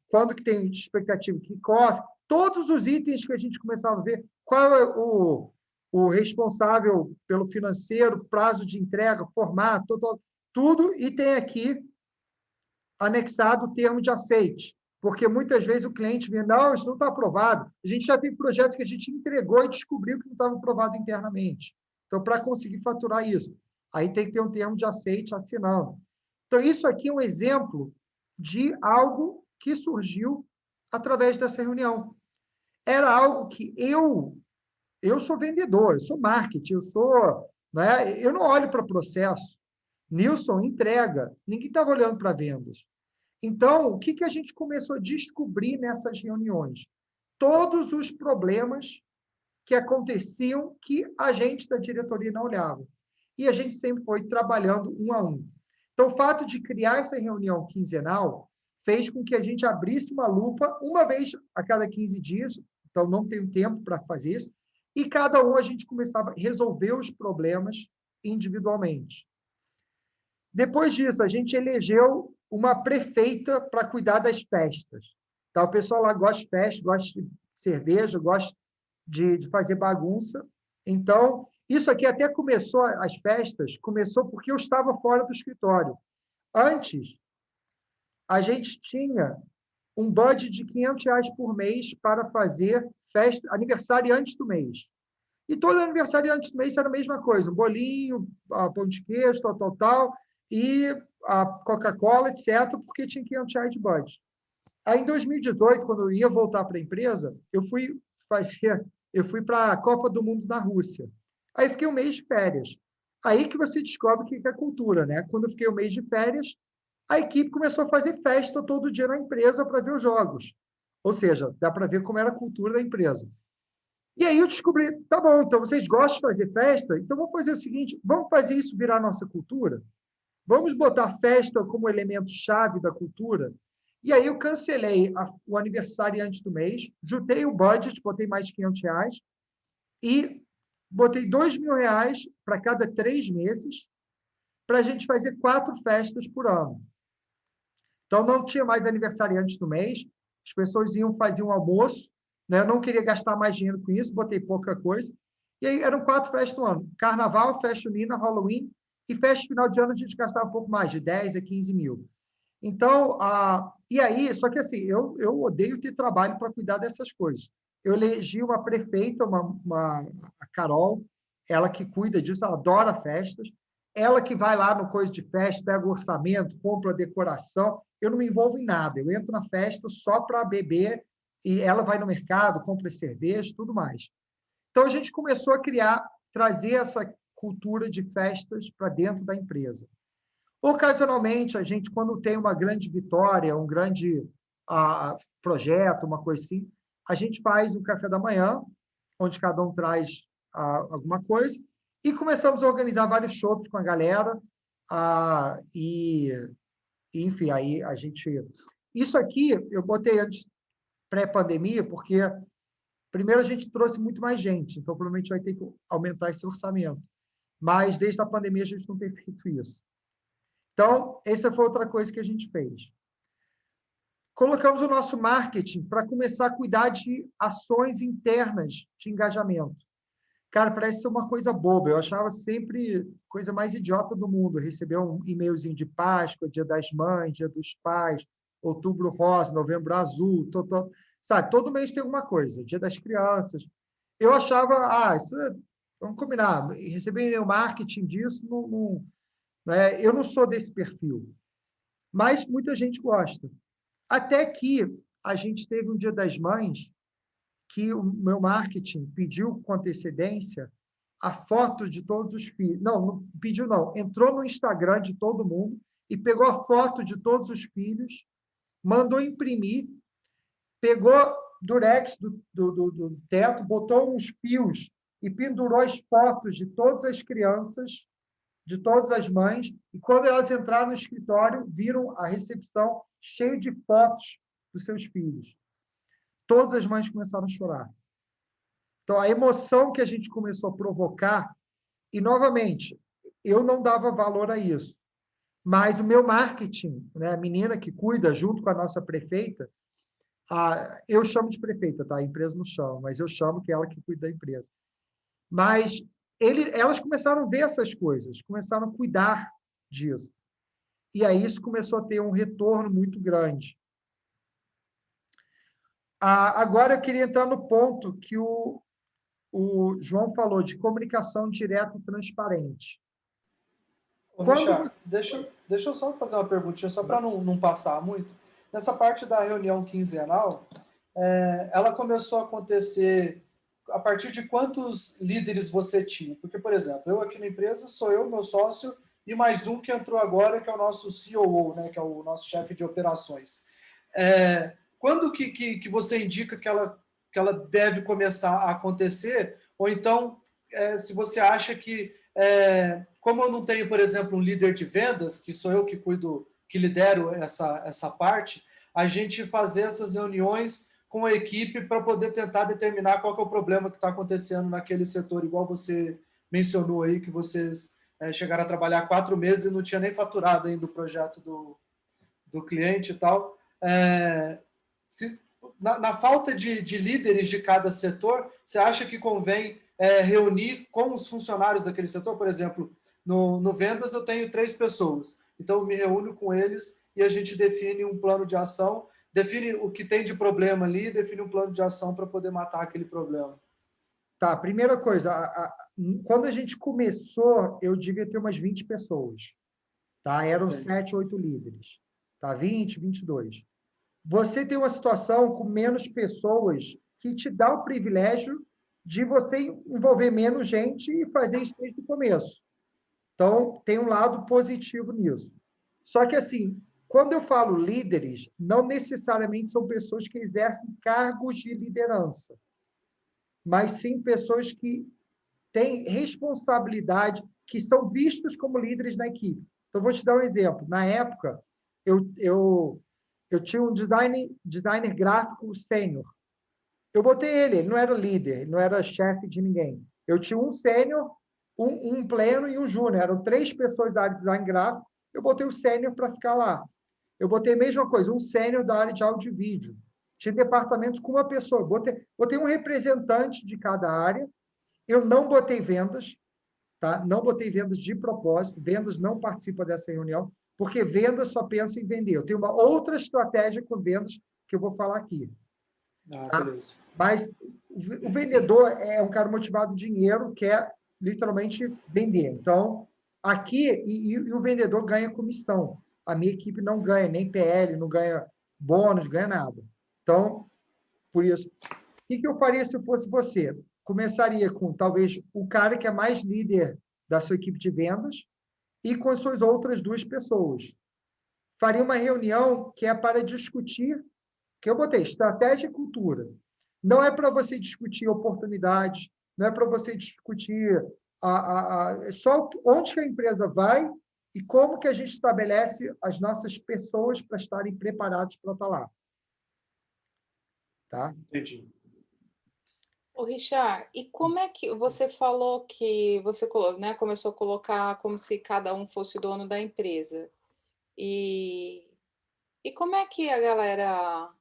quando que tem expectativa de kickoff, todos os itens que a gente começava a ver, qual é o responsável pelo financeiro, prazo de entrega, formato, tudo, e tem aqui anexado o termo de aceite, porque muitas vezes o cliente vem, não, isso não está aprovado. A gente já tem projetos que a gente entregou e descobriu que não estava aprovado internamente. Então, para conseguir faturar isso, aí tem que ter um termo de aceite assinando. Então, isso aqui é um exemplo de algo que surgiu através dessa reunião. Era algo que eu sou vendedor, eu sou marketing, eu não olho para processo. Nilson, entrega. Ninguém estava olhando para vendas. Então, o que a gente começou a descobrir nessas reuniões? Todos os problemas que aconteciam que a gente da diretoria não olhava. E a gente sempre foi trabalhando um a um. Então, o fato de criar essa reunião quinzenal fez com que a gente abrisse uma lupa uma vez a cada 15 dias, então não tenho tempo para fazer isso, e cada um a gente começava a resolver os problemas individualmente. Depois disso, a gente elegeu uma prefeita para cuidar das festas. Então, o pessoal lá gosta de festa, gosta de cerveja, gosta de fazer bagunça. Então, isso aqui até começou, as festas, começou porque eu estava fora do escritório. Antes, a gente tinha um budget de R$500 por mês para fazer festa, aniversariante do mês. E todo aniversariante do mês era a mesma coisa, um bolinho, pão de queijo, tal, e a Coca-Cola, etc., porque tinha R$500 de budget. Aí, em 2018, quando eu ia voltar para a empresa, eu fui para a Copa do Mundo na Rússia. Aí, fiquei um mês de férias. Aí que você descobre o que é cultura, né? Quando eu fiquei um mês de férias, a equipe começou a fazer festa todo dia na empresa para ver os jogos. Ou seja, dá para ver como era a cultura da empresa. E aí eu descobri, tá bom, então vocês gostam de fazer festa? Então vamos fazer o seguinte, vamos fazer isso virar nossa cultura? Vamos botar festa como elemento-chave da cultura? E aí eu cancelei o aniversariante do mês, juntei o budget, botei mais de R$500 e botei R$2.000 para cada 3 meses para a gente fazer 4 festas por ano. Então, não tinha mais aniversariante do mês, as pessoas faziam um almoço, né? Eu não queria gastar mais dinheiro com isso, botei pouca coisa, e aí eram 4 festas no ano, Carnaval, Festa Junina, Halloween e festa de final de ano a gente gastava um pouco mais, de 10 a 15 mil. Então, e aí, só que assim, eu odeio ter trabalho para cuidar dessas coisas. Eu elegi uma prefeita, a Carol, ela que cuida disso, ela adora festas, ela que vai lá no coisa de festa, pega o orçamento, compra a decoração, eu não me envolvo em nada, eu entro na festa só para beber, e ela vai no mercado, compra cerveja, tudo mais. Então, a gente começou a trazer essa cultura de festas para dentro da empresa. Ocasionalmente, a gente, quando tem uma grande vitória, um grande projeto, uma coisa assim, a gente faz um café da manhã, onde cada um traz alguma coisa, e começamos a organizar vários shows com a galera, enfim, aí a gente... Isso aqui, eu botei antes, pré-pandemia, porque primeiro a gente trouxe muito mais gente, então provavelmente vai ter que aumentar esse orçamento. Mas desde a pandemia a gente não tem feito isso. Então, essa foi outra coisa que a gente fez. Colocamos o nosso marketing para começar a cuidar de ações internas de engajamento. Cara, parece ser uma coisa boba. Eu achava sempre coisa mais idiota do mundo. Receber um e-mailzinho de Páscoa, Dia das Mães, Dia dos Pais, Outubro Rosa, Novembro Azul, sabe? Todo mês tem alguma coisa. Dia das Crianças. Eu achava, vamos combinar, receber e-mail marketing disso, eu não sou desse perfil. Mas muita gente gosta. Até que a gente teve um Dia das Mães que o meu marketing pediu com antecedência a foto de todos os filhos. Não pediu não. Entrou no Instagram de todo mundo e pegou a foto de todos os filhos, mandou imprimir, pegou durex do teto, botou uns fios e pendurou as fotos de todas as crianças, de todas as mães, e quando elas entraram no escritório, viram a recepção cheia de fotos dos seus filhos. Todas as mães começaram a chorar. Então, a emoção que a gente começou a provocar, e, novamente, eu não dava valor a isso, mas o meu marketing, né, a menina que cuida, junto com a nossa prefeita, eu chamo de prefeita, tá? A empresa não chama, mas eu chamo que é ela que cuida da empresa. Mas elas começaram a ver essas coisas, começaram a cuidar disso. E aí isso começou a ter um retorno muito grande. Agora eu queria entrar no ponto que o João falou de comunicação direta e transparente. Michel, deixa eu só fazer uma perguntinha, só para não passar muito. Nessa parte da reunião quinzenal, ela começou a acontecer a partir de quantos líderes você tinha? Porque, por exemplo, eu aqui na empresa sou eu, meu sócio, e mais um que entrou agora, que é o nosso COO, né, que é o nosso chefe de operações. Quando que você indica que ela deve começar a acontecer? Ou então, se você acha que, como eu não tenho, por exemplo, um líder de vendas, que sou eu que cuido, que lidero essa parte, a gente fazer essas reuniões com a equipe para poder tentar determinar qual que é o problema que está acontecendo naquele setor, igual você mencionou aí, que vocês chegaram a trabalhar 4 meses e não tinha nem faturado ainda o projeto do cliente e tal. Na falta de líderes de cada setor, você acha que convém reunir com os funcionários daquele setor? Por exemplo, no vendas eu tenho 3 pessoas, então eu me reúno com eles e a gente define um plano de ação, define o que tem de problema ali, define um plano de ação para poder matar aquele problema. Tá, primeira coisa, quando a gente começou, eu devia ter umas 20 pessoas. Tá? Eram 7, 8 líderes. Tá? 20, 22. Você tem uma situação com menos pessoas que te dá o privilégio de você envolver menos gente e fazer isso desde o começo. Então, tem um lado positivo nisso. Só que, assim, quando eu falo líderes, não necessariamente são pessoas que exercem cargos de liderança, mas sim pessoas que têm responsabilidade, que são vistos como líderes na equipe. Então, vou te dar um exemplo. Na época, eu tinha um designer gráfico sênior. Eu botei ele não era líder, ele não era chefe de ninguém. Eu tinha um sênior, um pleno e um júnior. Eram 3 pessoas da área de design gráfico. Eu botei o sênior para ficar lá. Eu botei a mesma coisa, um sênior da área de áudio e vídeo. Tinha departamentos com uma pessoa. Botei um representante de cada área. Eu não botei vendas. tá? Não botei vendas de propósito, vendas não participa dessa reunião, porque vendas só pensa em vender. Eu tenho uma outra estratégia com vendas que eu vou falar aqui. Tá? Beleza. Mas o vendedor é um cara motivado por dinheiro, quer literalmente vender. Então, aqui, e o vendedor ganha comissão. A minha equipe não ganha nem PL, não ganha bônus, ganha nada. Então, por isso, o que eu faria se eu fosse você? Começaria com, talvez, o cara que é mais líder da sua equipe de vendas e com as suas outras 2 pessoas. Faria uma reunião que é para discutir, que eu botei, estratégia e cultura. Não é para você discutir oportunidades, não é para você discutir só onde que a empresa vai e como que a gente estabelece as nossas pessoas para estarem preparadas para estar lá. Tá? Entendi. Ô, Richard, e como é que você falou que você, né, começou a colocar como se cada um fosse o dono da empresa? E como é que a galera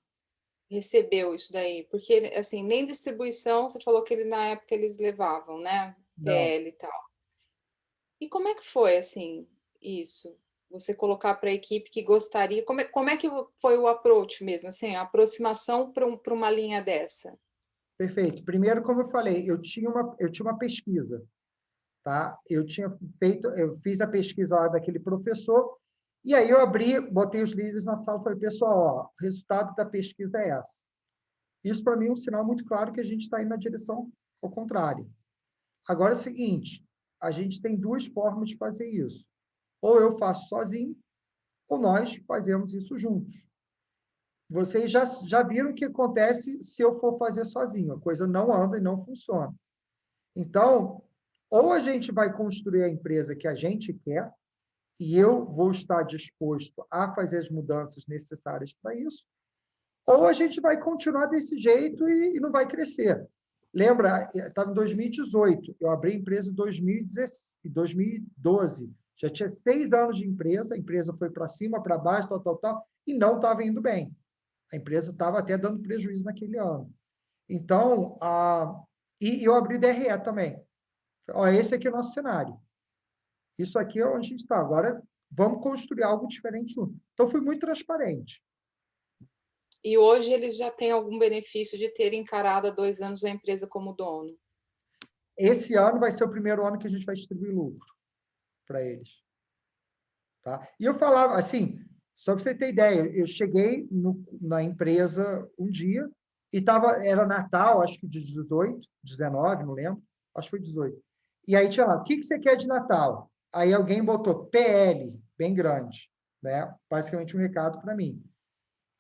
recebeu isso daí? Porque, assim, nem distribuição, você falou que na época eles levavam, né? Não. PL e tal. E como é que foi, assim, isso? Você colocar para a equipe que gostaria. Como é que foi o approach mesmo, assim, a aproximação para uma linha dessa? Perfeito. Primeiro, como eu falei, eu tinha uma pesquisa, tá? Eu fiz a pesquisa lá daquele professor, e aí eu abri, botei os líderes na sala e falei, pessoal, ó, o resultado da pesquisa é essa. Isso, para mim, é um sinal muito claro que a gente está indo na direção ao contrário. Agora é o seguinte, a gente tem 2 formas de fazer isso. Ou eu faço sozinho, ou nós fazemos isso juntos. Vocês já viram o que acontece se eu for fazer sozinho. A coisa não anda e não funciona. Então, ou a gente vai construir a empresa que a gente quer, e eu vou estar disposto a fazer as mudanças necessárias para isso, ou a gente vai continuar desse jeito e não vai crescer. Lembra, estava em 2018, eu abri a empresa em 2012, já tinha 6 anos de empresa, a empresa foi para cima, para baixo, tal, e não estava indo bem. A empresa estava até dando prejuízo naquele ano. Então, e eu abri DRE também. Ó, esse aqui é o nosso cenário. Isso aqui é onde a gente está. Agora, vamos construir algo diferente junto. Então, fui muito transparente. E hoje eles já têm algum benefício de ter encarado há 2 anos a empresa como dono? Esse ano vai ser o primeiro ano que a gente vai distribuir lucro para eles. Tá? E eu falava, assim, só para você ter ideia, eu cheguei na empresa um dia e era Natal, acho que de 18, 19, não lembro, acho que foi 18. E aí tinha lá, o que você quer de Natal? Aí alguém botou PL, bem grande, né? Basicamente um recado para mim.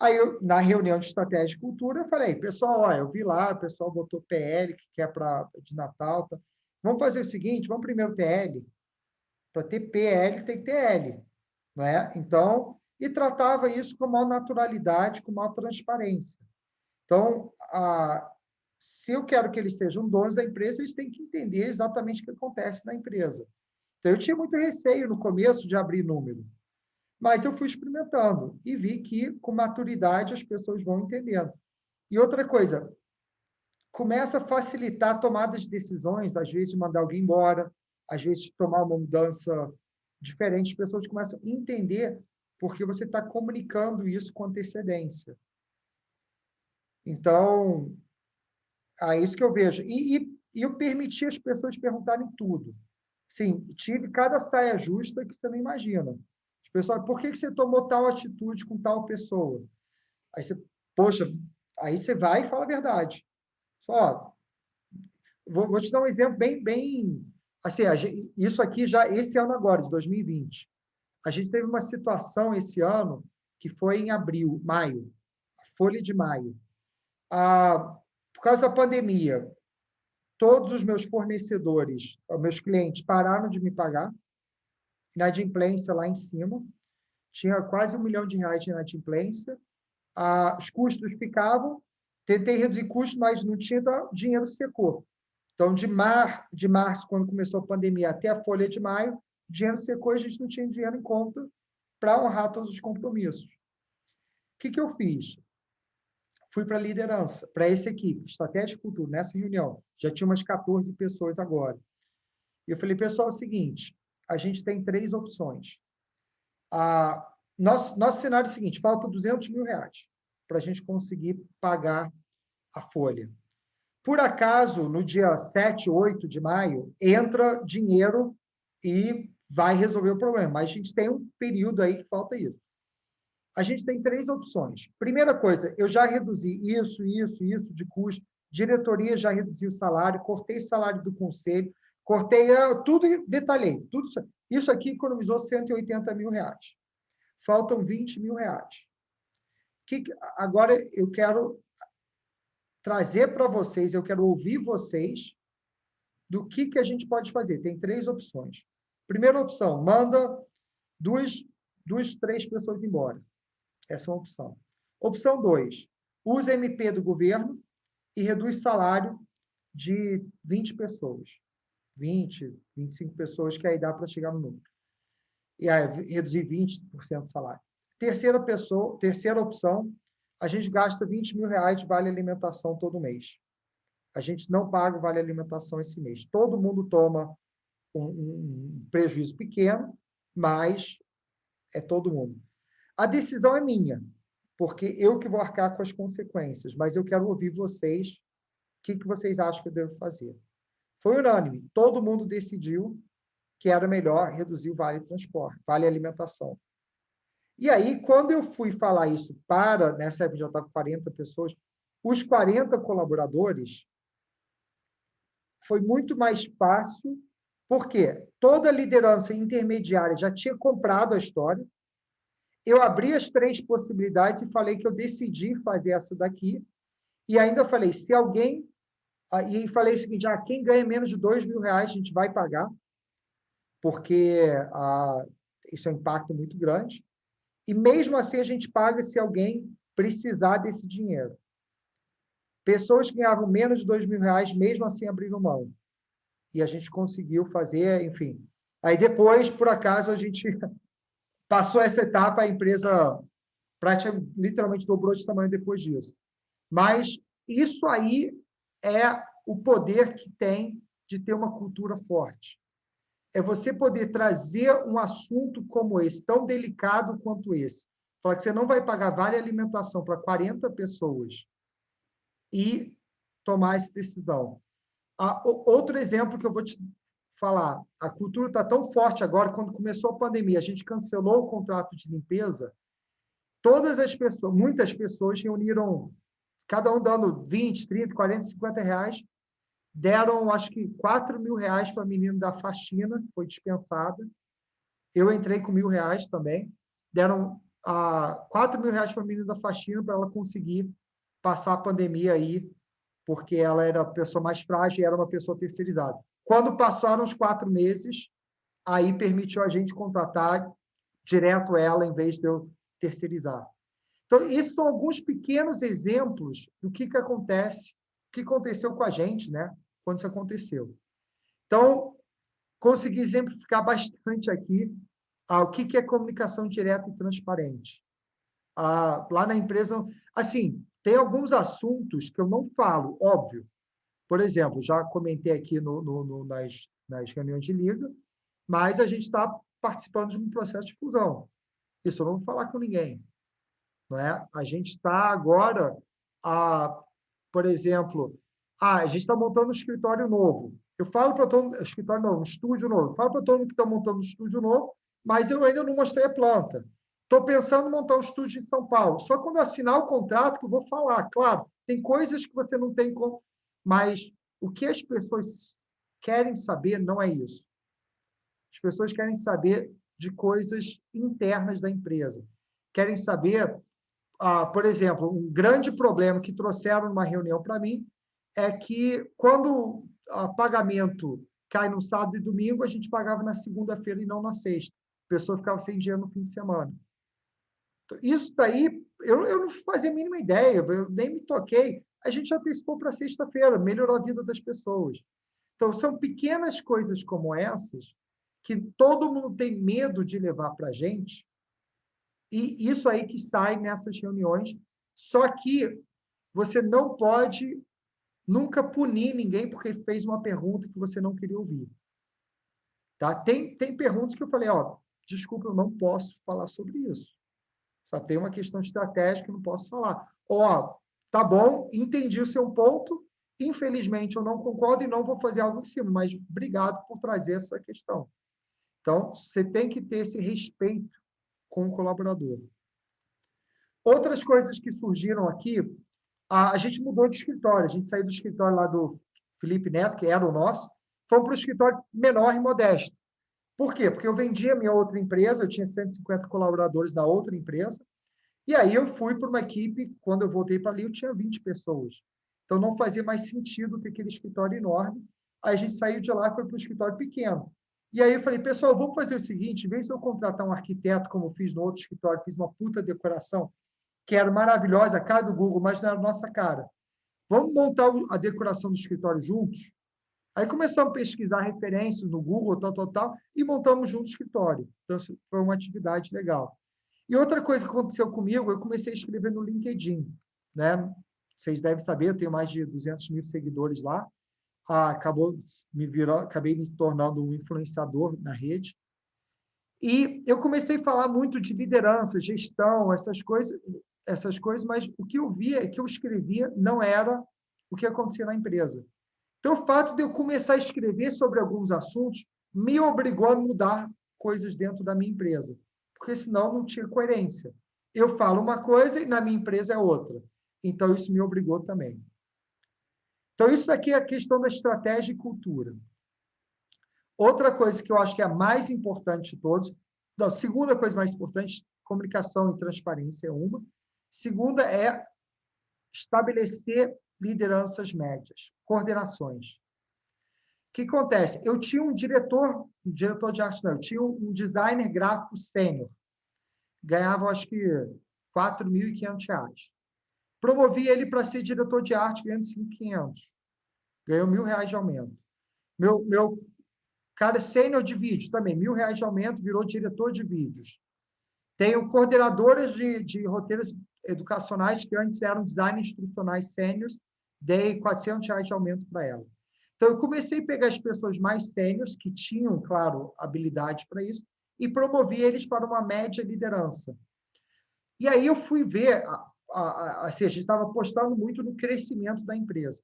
Aí, na reunião de estratégia e cultura, eu falei, pessoal, olha, eu vi lá, o pessoal botou PL, que quer de Natal. Tá? Vamos fazer o seguinte, vamos primeiro TL. Para ter PL, tem TL. Não é? Então, e tratava isso com maior naturalidade, com maior transparência. Então, se eu quero que eles sejam donos da empresa, eles têm que entender exatamente o que acontece na empresa. Então, eu tinha muito receio no começo de abrir número. Mas eu fui experimentando e vi que, com maturidade, as pessoas vão entendendo. E outra coisa, começa a facilitar a tomada de decisões, às vezes mandar alguém embora, às vezes tomar uma mudança diferente, as pessoas começam a entender porque você está comunicando isso com antecedência. Então, é isso que eu vejo. E eu permiti as pessoas perguntarem tudo. Sim, tive cada saia justa que você não imagina. Pessoal, por que você tomou tal atitude com tal pessoa? Aí você, poxa, aí você vai e fala a verdade. Só, vou te dar um exemplo bem, assim, isso aqui já esse ano agora, de 2020. A gente teve uma situação esse ano que foi em maio, folha de maio. Por causa da pandemia, todos os meus fornecedores, meus clientes pararam de me pagar, inadimplência lá em cima. Tinha quase R$1 milhão de inadimplência, os custos ficavam, tentei reduzir custos, mas não tinha, então, dinheiro secou. Então, de março, quando começou a pandemia, até a folha de maio, o dinheiro secou e a gente não tinha dinheiro em conta para honrar todos os compromissos. O que eu fiz? Fui para a liderança, para essa equipe, estratégia e cultura, nessa reunião. Já tinha umas 14 pessoas agora. E eu falei, pessoal, é o seguinte, a gente tem 3 opções. Nosso cenário é o seguinte, falta R$200 mil para a gente conseguir pagar a folha. Por acaso, no dia 7, 8 de maio, entra dinheiro e vai resolver o problema. Mas a gente tem um período aí que falta isso. A gente tem 3 opções. Primeira coisa, eu já reduzi isso de custo, diretoria já reduziu o salário, cortei salário do conselho, cortei tudo e detalhei. Tudo isso aqui economizou R$180 mil. Faltam R$20 mil. Agora eu quero trazer para vocês, eu quero ouvir vocês do que a gente pode fazer. Tem 3 opções. Primeira opção, manda 2, 3 pessoas embora. Essa é uma opção. Opção 2, usa MP do governo e reduz salário de 20 pessoas. 20, 25 pessoas, que aí dá para chegar no número. E aí, reduzir 20% do salário. Terceira opção, a gente gasta R$20 mil de vale alimentação todo mês. A gente não paga o vale alimentação esse mês. Todo mundo toma um prejuízo pequeno, mas é todo mundo. A decisão é minha, porque eu que vou arcar com as consequências, mas eu quero ouvir vocês, o que vocês acham que eu devo fazer. Foi unânime, todo mundo decidiu que era melhor reduzir o vale transporte, vale alimentação. E aí, quando eu fui falar isso nessa época já estava 40 pessoas, os 40 colaboradores, foi muito mais fácil, porque toda a liderança intermediária já tinha comprado a história, eu abri as 3 possibilidades e falei que eu decidi fazer essa daqui, e ainda falei, se alguém... E falei o seguinte, quem ganha menos de R$2 mil, a gente vai pagar, porque isso é um impacto muito grande. E mesmo assim a gente paga se alguém precisar desse dinheiro. Pessoas que ganhavam menos de R$2 mil, mesmo assim abriram mão. E a gente conseguiu fazer, enfim. Aí depois, por acaso, a gente passou essa etapa, a empresa praticamente, literalmente dobrou de tamanho depois disso. Mas isso aí é o poder que tem de ter uma cultura forte. É você poder trazer um assunto como esse, tão delicado quanto esse. Falar que você não vai pagar vale alimentação para 40 pessoas e tomar essa decisão. Outro exemplo que eu vou te falar, a cultura está tão forte agora, quando começou a pandemia, a gente cancelou o contrato de limpeza, todas as pessoas, muitas pessoas reuniram, cada um dando 20, 30, 40, 50 reais, deram, acho que, R$4 mil para a menina da faxina, que foi dispensada. Eu entrei com R$1.000 também. Deram R$4 mil para a menina da faxina para ela conseguir passar a pandemia aí, porque ela era a pessoa mais frágil e era uma pessoa terceirizada. Quando passaram os 4 meses, aí permitiu a gente contratar direto ela, em vez de eu terceirizar. Então, esses são alguns pequenos exemplos do que acontece, o que aconteceu com a gente, né? Quando isso aconteceu. Então, consegui exemplificar bastante aqui o que é comunicação direta e transparente. Lá na empresa, assim, tem alguns assuntos que eu não falo, óbvio. Por exemplo, já comentei aqui nas reuniões de liga, mas a gente está participando de um processo de fusão. Isso eu não vou falar com ninguém. Não é? A gente está agora, por exemplo, a gente está montando um escritório novo. Eu falo para todo mundo, escritório novo, um estúdio novo. Eu falo para todo mundo que está montando um estúdio novo, mas eu ainda não mostrei a planta. Estou pensando em montar um estúdio em São Paulo. Só quando eu assinar o contrato que eu vou falar. Claro, tem coisas que você não tem como, mas o que as pessoas querem saber não é isso. As pessoas querem saber de coisas internas da empresa. Querem saber, por exemplo, um grande problema que trouxeram numa reunião para mim é que quando o pagamento cai no sábado e domingo, a gente pagava na segunda-feira e não na sexta. A pessoa ficava sem dinheiro no fim de semana. Isso daí, eu não fazia a mínima ideia, eu nem me toquei. A gente antecipou para sexta-feira, melhorou a vida das pessoas. Então, são pequenas coisas como essas que todo mundo tem medo de levar para a gente, e isso aí que sai nessas reuniões, só que você não pode nunca punir ninguém porque fez uma pergunta que você não queria ouvir. Tá? Tem perguntas que eu falei, ó, desculpa, eu não posso falar sobre isso. Só tem uma questão estratégica, eu não posso falar. Ó, tá bom, entendi o seu ponto, infelizmente eu não concordo e não vou fazer algo em cima, mas obrigado por trazer essa questão. Então, você tem que ter esse respeito com o colaborador. Outras coisas que surgiram aqui, a gente mudou de escritório, a gente saiu do escritório lá do Felipe Neto, que era o nosso, fomos para o escritório menor e modesto. Por quê? Porque eu vendia a minha outra empresa, eu tinha 150 colaboradores na outra empresa, e aí eu fui para uma equipe, quando eu voltei para ali, eu tinha 20 pessoas. Então, não fazia mais sentido ter aquele escritório enorme. Aí a gente saiu de lá e foi para o escritório pequeno. E aí eu falei, pessoal, vamos fazer o seguinte, em vez de eu contratar um arquiteto, como eu fiz no outro escritório, fiz uma puta decoração, que era maravilhosa, a cara do Google, mas não era a nossa cara. Vamos montar a decoração do escritório juntos? Aí começamos a pesquisar referências no Google, tal, e montamos junto o escritório. Então, foi uma atividade legal. E outra coisa que aconteceu comigo, eu comecei a escrever no LinkedIn, né? Vocês devem saber, eu tenho mais de 200 mil seguidores lá. Acabei me tornando um influenciador na rede. E eu comecei a falar muito de liderança, gestão, essas coisas, mas o que eu via é que eu escrevia não era o que acontecia na empresa. Então, o fato de eu começar a escrever sobre alguns assuntos me obrigou a mudar coisas dentro da minha empresa, porque senão não tinha coerência. Eu falo uma coisa e na minha empresa é outra. Então, isso me obrigou também. Então, isso aqui é a questão da estratégia e cultura. Outra coisa que eu acho que é a mais importante de todos, a segunda coisa mais importante, comunicação e transparência é uma. Segunda é estabelecer lideranças médias, coordenações. O que acontece? Eu tinha um diretor de arte, não, eu tinha um designer gráfico sênior, ganhava, acho que, R$ 4.500. Promovi ele para ser diretor de arte, ganhando 5.500. Ganhou R$ 1.000 de aumento. Meu cara sênior de vídeo também, R$ 1.000 de aumento, virou diretor de vídeos. Tenho coordenadoras de roteiros educacionais que antes eram designers instrucionais sêniores, dei R$ 400 de aumento para ela. Então, eu comecei a pegar as pessoas mais sêniores, que tinham, claro, habilidade para isso, e promovi eles para uma média liderança. E aí eu fui ver, assim, a gente estava apostando muito no crescimento da empresa.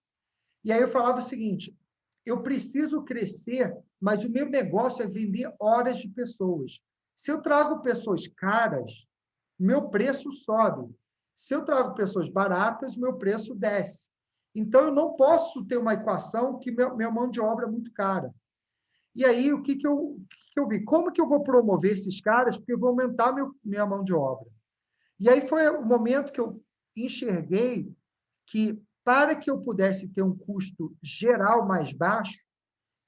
E aí eu falava o seguinte, eu preciso crescer, mas o meu negócio é vender horas de pessoas. Se eu trago pessoas caras, meu preço sobe. Se eu trago pessoas baratas, meu preço desce. Então, eu não posso ter uma equação que minha mão de obra é muito cara. E aí, o que eu vi? Como que eu vou promover esses caras? Porque eu vou aumentar minha mão de obra. E aí foi o momento que eu enxerguei que, para que eu pudesse ter um custo geral mais baixo,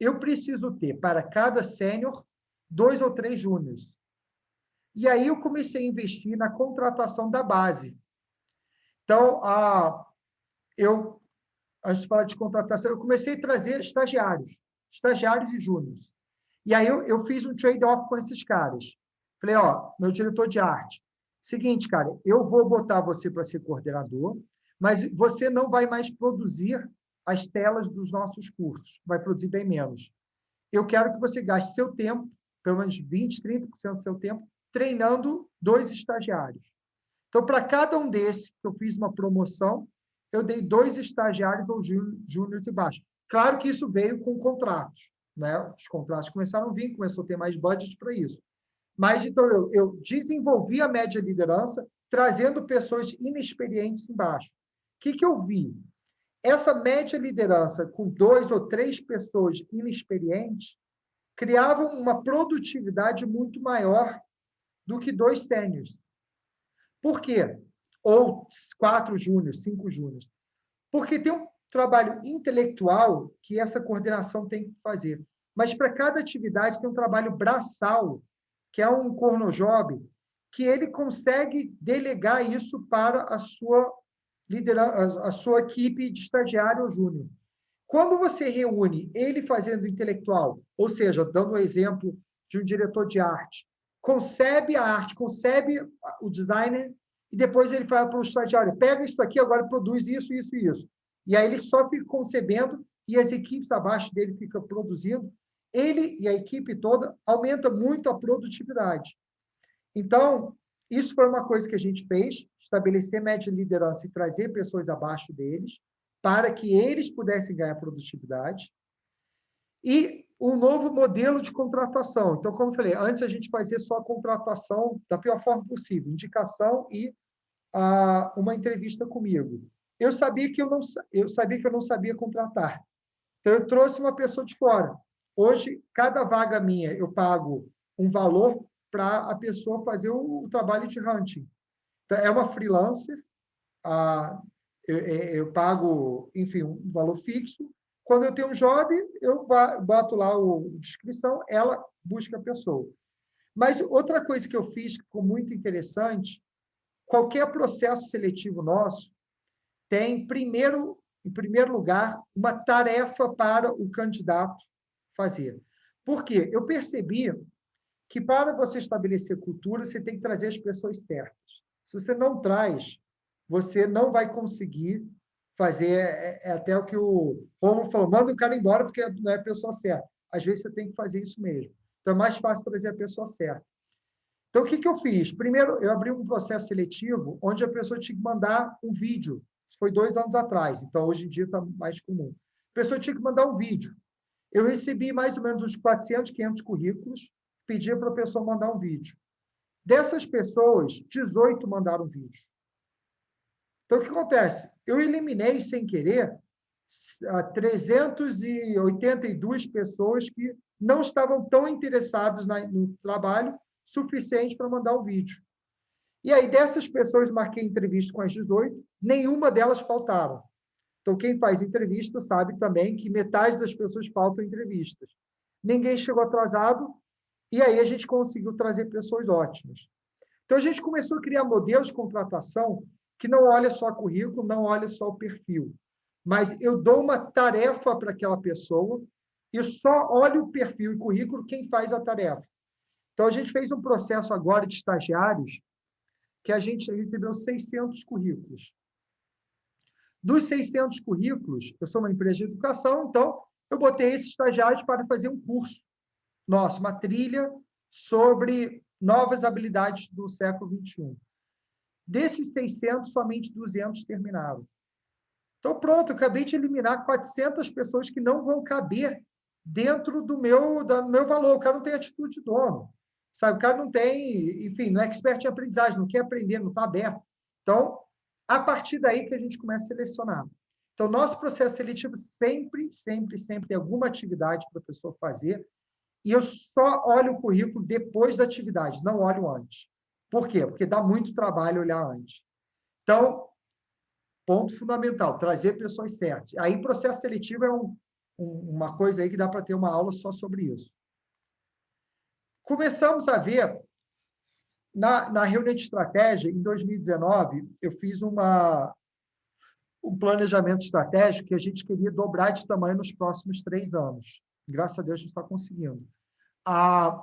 eu preciso ter, para cada sênior, 2 ou 3 júniores. E aí eu comecei a investir na contratação da base. Então, antes de falar de contratação, eu comecei a trazer estagiários e júniores. E aí eu fiz um trade-off com esses caras. Falei, ó, meu diretor de arte, seguinte, cara, eu vou botar você para ser coordenador, mas você não vai mais produzir as telas dos nossos cursos, vai produzir bem menos. Eu quero que você gaste seu tempo, pelo menos 20%, 30% do seu tempo, treinando 2 estagiários. Então, para cada um desses que eu fiz uma promoção, eu dei 2 estagiários ou júniores e baixos. Claro que isso veio com contratos, né? Os contratos começaram a vir, começou a ter mais budget para isso. Mas, então, eu desenvolvi a média liderança, trazendo pessoas inexperientes embaixo. O que eu vi? Essa média liderança, com 2 ou 3 pessoas inexperientes, criava uma produtividade muito maior do que 2 sêniores. Por quê? Ou 4 júniores, 5 júniores. Porque tem um trabalho intelectual que essa coordenação tem que fazer. Mas para cada atividade tem um trabalho braçal, que é um cornojob, que ele consegue delegar isso para a sua liderança, a sua equipe de estagiário ou júnior. Quando você reúne ele fazendo intelectual, ou seja, dando o exemplo de um diretor de arte, concebe a arte, concebe o designer, e depois ele fala para o estagiário, pega isso aqui, agora produz isso, isso e isso. E aí ele só fica concebendo e as equipes abaixo dele ficam produzindo. ele e a equipe toda aumenta muito a produtividade. Então, isso foi uma coisa que a gente fez, estabelecer média de liderança e trazer pessoas abaixo deles, para que eles pudessem ganhar produtividade. E um novo modelo de contratação. Então, como eu falei, antes a gente fazia só a contratação da pior forma possível, indicação e uma entrevista comigo. Eu sabia que eu não sabia contratar. Então, eu trouxe uma pessoa de fora. Hoje, cada vaga minha, eu pago um valor para a pessoa fazer o trabalho de hunting. Então, é uma freelancer, eu pago, enfim, um valor fixo. Quando eu tenho um job, eu boto lá a descrição, ela busca a pessoa. Mas outra coisa que eu fiz, que ficou muito interessante, qualquer processo seletivo nosso tem, em primeiro lugar, uma tarefa para o candidato fazer. Por quê? Eu percebi que para você estabelecer cultura, você tem que trazer as pessoas certas. Se você não traz, você não vai conseguir fazer, até o que o Romulo falou, manda o cara embora porque não é a pessoa certa. Às vezes você tem que fazer isso mesmo. Então, é mais fácil trazer a pessoa certa. Então, o que eu fiz? Primeiro, eu abri um processo seletivo onde a pessoa tinha que mandar um vídeo. Isso foi 2 anos atrás, então hoje em dia está mais comum. A pessoa tinha que mandar um vídeo. Eu recebi mais ou menos uns 400, 500 currículos, pedia para a pessoa mandar um vídeo. Dessas pessoas, 18 mandaram vídeo. Então, o que acontece? Eu eliminei, sem querer, 382 pessoas que não estavam tão interessadas no trabalho suficiente para mandar um vídeo. E aí, dessas pessoas, marquei entrevista com as 18, nenhuma delas faltaram. Então, quem faz entrevista sabe também que metade das pessoas faltam entrevistas. Ninguém chegou atrasado, e aí a gente conseguiu trazer pessoas ótimas. Então, a gente começou a criar modelos de contratação que não olha só currículo, não olha só o perfil, mas eu dou uma tarefa para aquela pessoa e só olho o perfil e currículo quem faz a tarefa. Então, a gente fez um processo agora de estagiários que a gente recebeu 600 currículos. Dos 600 currículos, eu sou uma empresa de educação, então eu botei esses estagiários para fazer um curso nosso, uma trilha sobre novas habilidades do século XXI. Desses 600, somente 200 terminaram. Então, pronto, eu acabei de eliminar 400 pessoas que não vão caber dentro do meu valor. O cara não tem atitude de dono. Sabe? O cara não tem, enfim, não é expert em aprendizagem, não quer aprender, não está aberto. Então, a partir daí que a gente começa a selecionar. Então, nosso processo seletivo sempre tem alguma atividade para a pessoa fazer, e eu só olho o currículo depois da atividade, não olho antes. Por quê? Porque dá muito trabalho olhar antes. Então, ponto fundamental, trazer pessoas certas. Aí, processo seletivo é uma coisa aí que dá para ter uma aula só sobre isso. Começamos a ver, na reunião de estratégia, em 2019, eu fiz um planejamento estratégico que a gente queria dobrar de tamanho nos próximos 3 anos. Graças a Deus, a gente está conseguindo.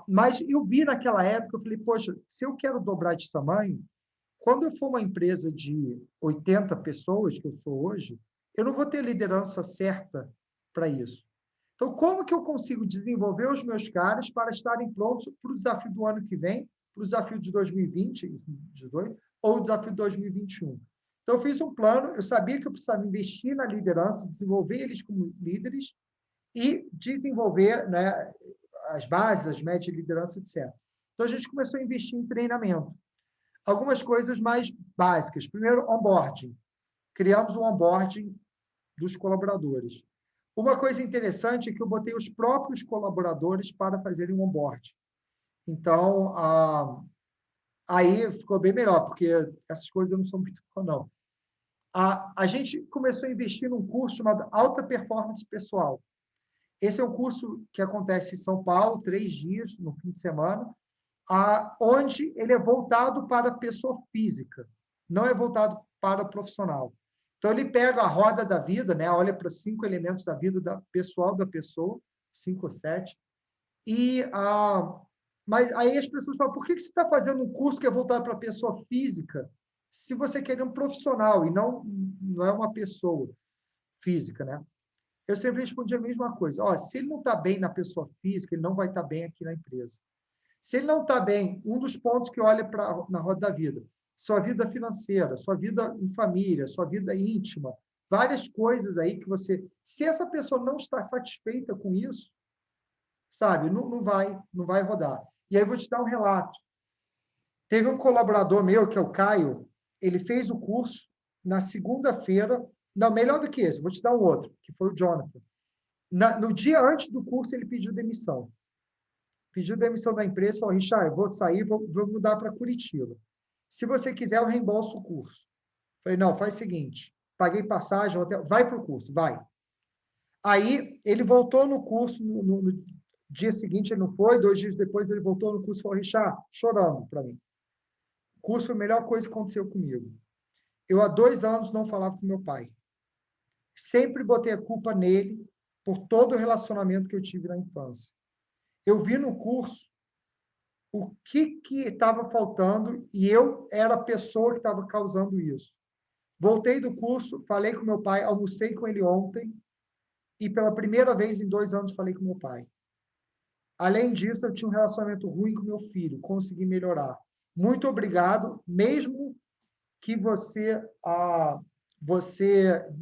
Mas eu vi naquela época, eu falei, poxa, se eu quero dobrar de tamanho, quando eu for uma empresa de 80 pessoas, que eu sou hoje, eu não vou ter liderança certa para isso. Então, como que eu consigo desenvolver os meus caras para estarem prontos para o desafio do ano que vem, para o desafio de 2020, 2018, ou o desafio de 2021? Então, eu fiz um plano, eu sabia que eu precisava investir na liderança, desenvolver eles como líderes e desenvolver, né, as bases, as médias de liderança, etc. Então, a gente começou a investir em treinamento. Algumas coisas mais básicas. Primeiro, onboarding. Criamos um onboarding dos colaboradores. Uma coisa interessante é que eu botei os próprios colaboradores para fazerem um onboarding. Então, aí ficou bem melhor, porque essas coisas eu não sou muito bom, não. A gente começou a investir num curso chamado Alta Performance Pessoal. Esse é um curso que acontece em São Paulo, 3 dias, no fim de semana, onde ele é voltado para a pessoa física, não é voltado para o profissional. Então, ele pega a roda da vida, né? Olha para 5 elementos da vida pessoal da pessoa, 5 ou 7, mas aí as pessoas falam, por que você está fazendo um curso que é voltado para a pessoa física, se você quer um profissional e não é uma pessoa física, né? eu sempre respondi a mesma coisa. Ó, se ele não está bem na pessoa física, ele não vai estar bem aqui na empresa. Se ele não está bem, um dos pontos que olha na roda da vida, sua vida financeira, sua vida em família, sua vida íntima, várias coisas aí que você... Se essa pessoa não está satisfeita com isso, sabe, não vai rodar. E aí eu vou te dar um relato. Teve um colaborador meu, que é o Caio, ele fez o curso na segunda-feira. Não, melhor do que esse, vou te dar um outro, que foi o Jonathan. No dia antes do curso, ele pediu demissão. Pediu demissão da empresa, falou, Richard, eu vou sair, vou mudar para Curitiba. Se você quiser, eu reembolso o curso. Falei, não, faz o seguinte, paguei passagem, hotel, vai para o curso, vai. Aí, ele voltou no curso, no dia seguinte ele não foi, 2 dias depois ele voltou no curso e falou, Richard, chorando para mim. O curso foi a melhor coisa que aconteceu comigo. Eu, há 2 anos, não falava com meu pai. Sempre botei a culpa nele por todo o relacionamento que eu tive na infância. Eu vi no curso o que estava faltando e eu era a pessoa que estava causando isso. Voltei do curso, falei com meu pai, almocei com ele ontem e pela primeira vez em 2 anos falei com meu pai. Além disso, eu tinha um relacionamento ruim com meu filho, consegui melhorar. Muito obrigado, mesmo que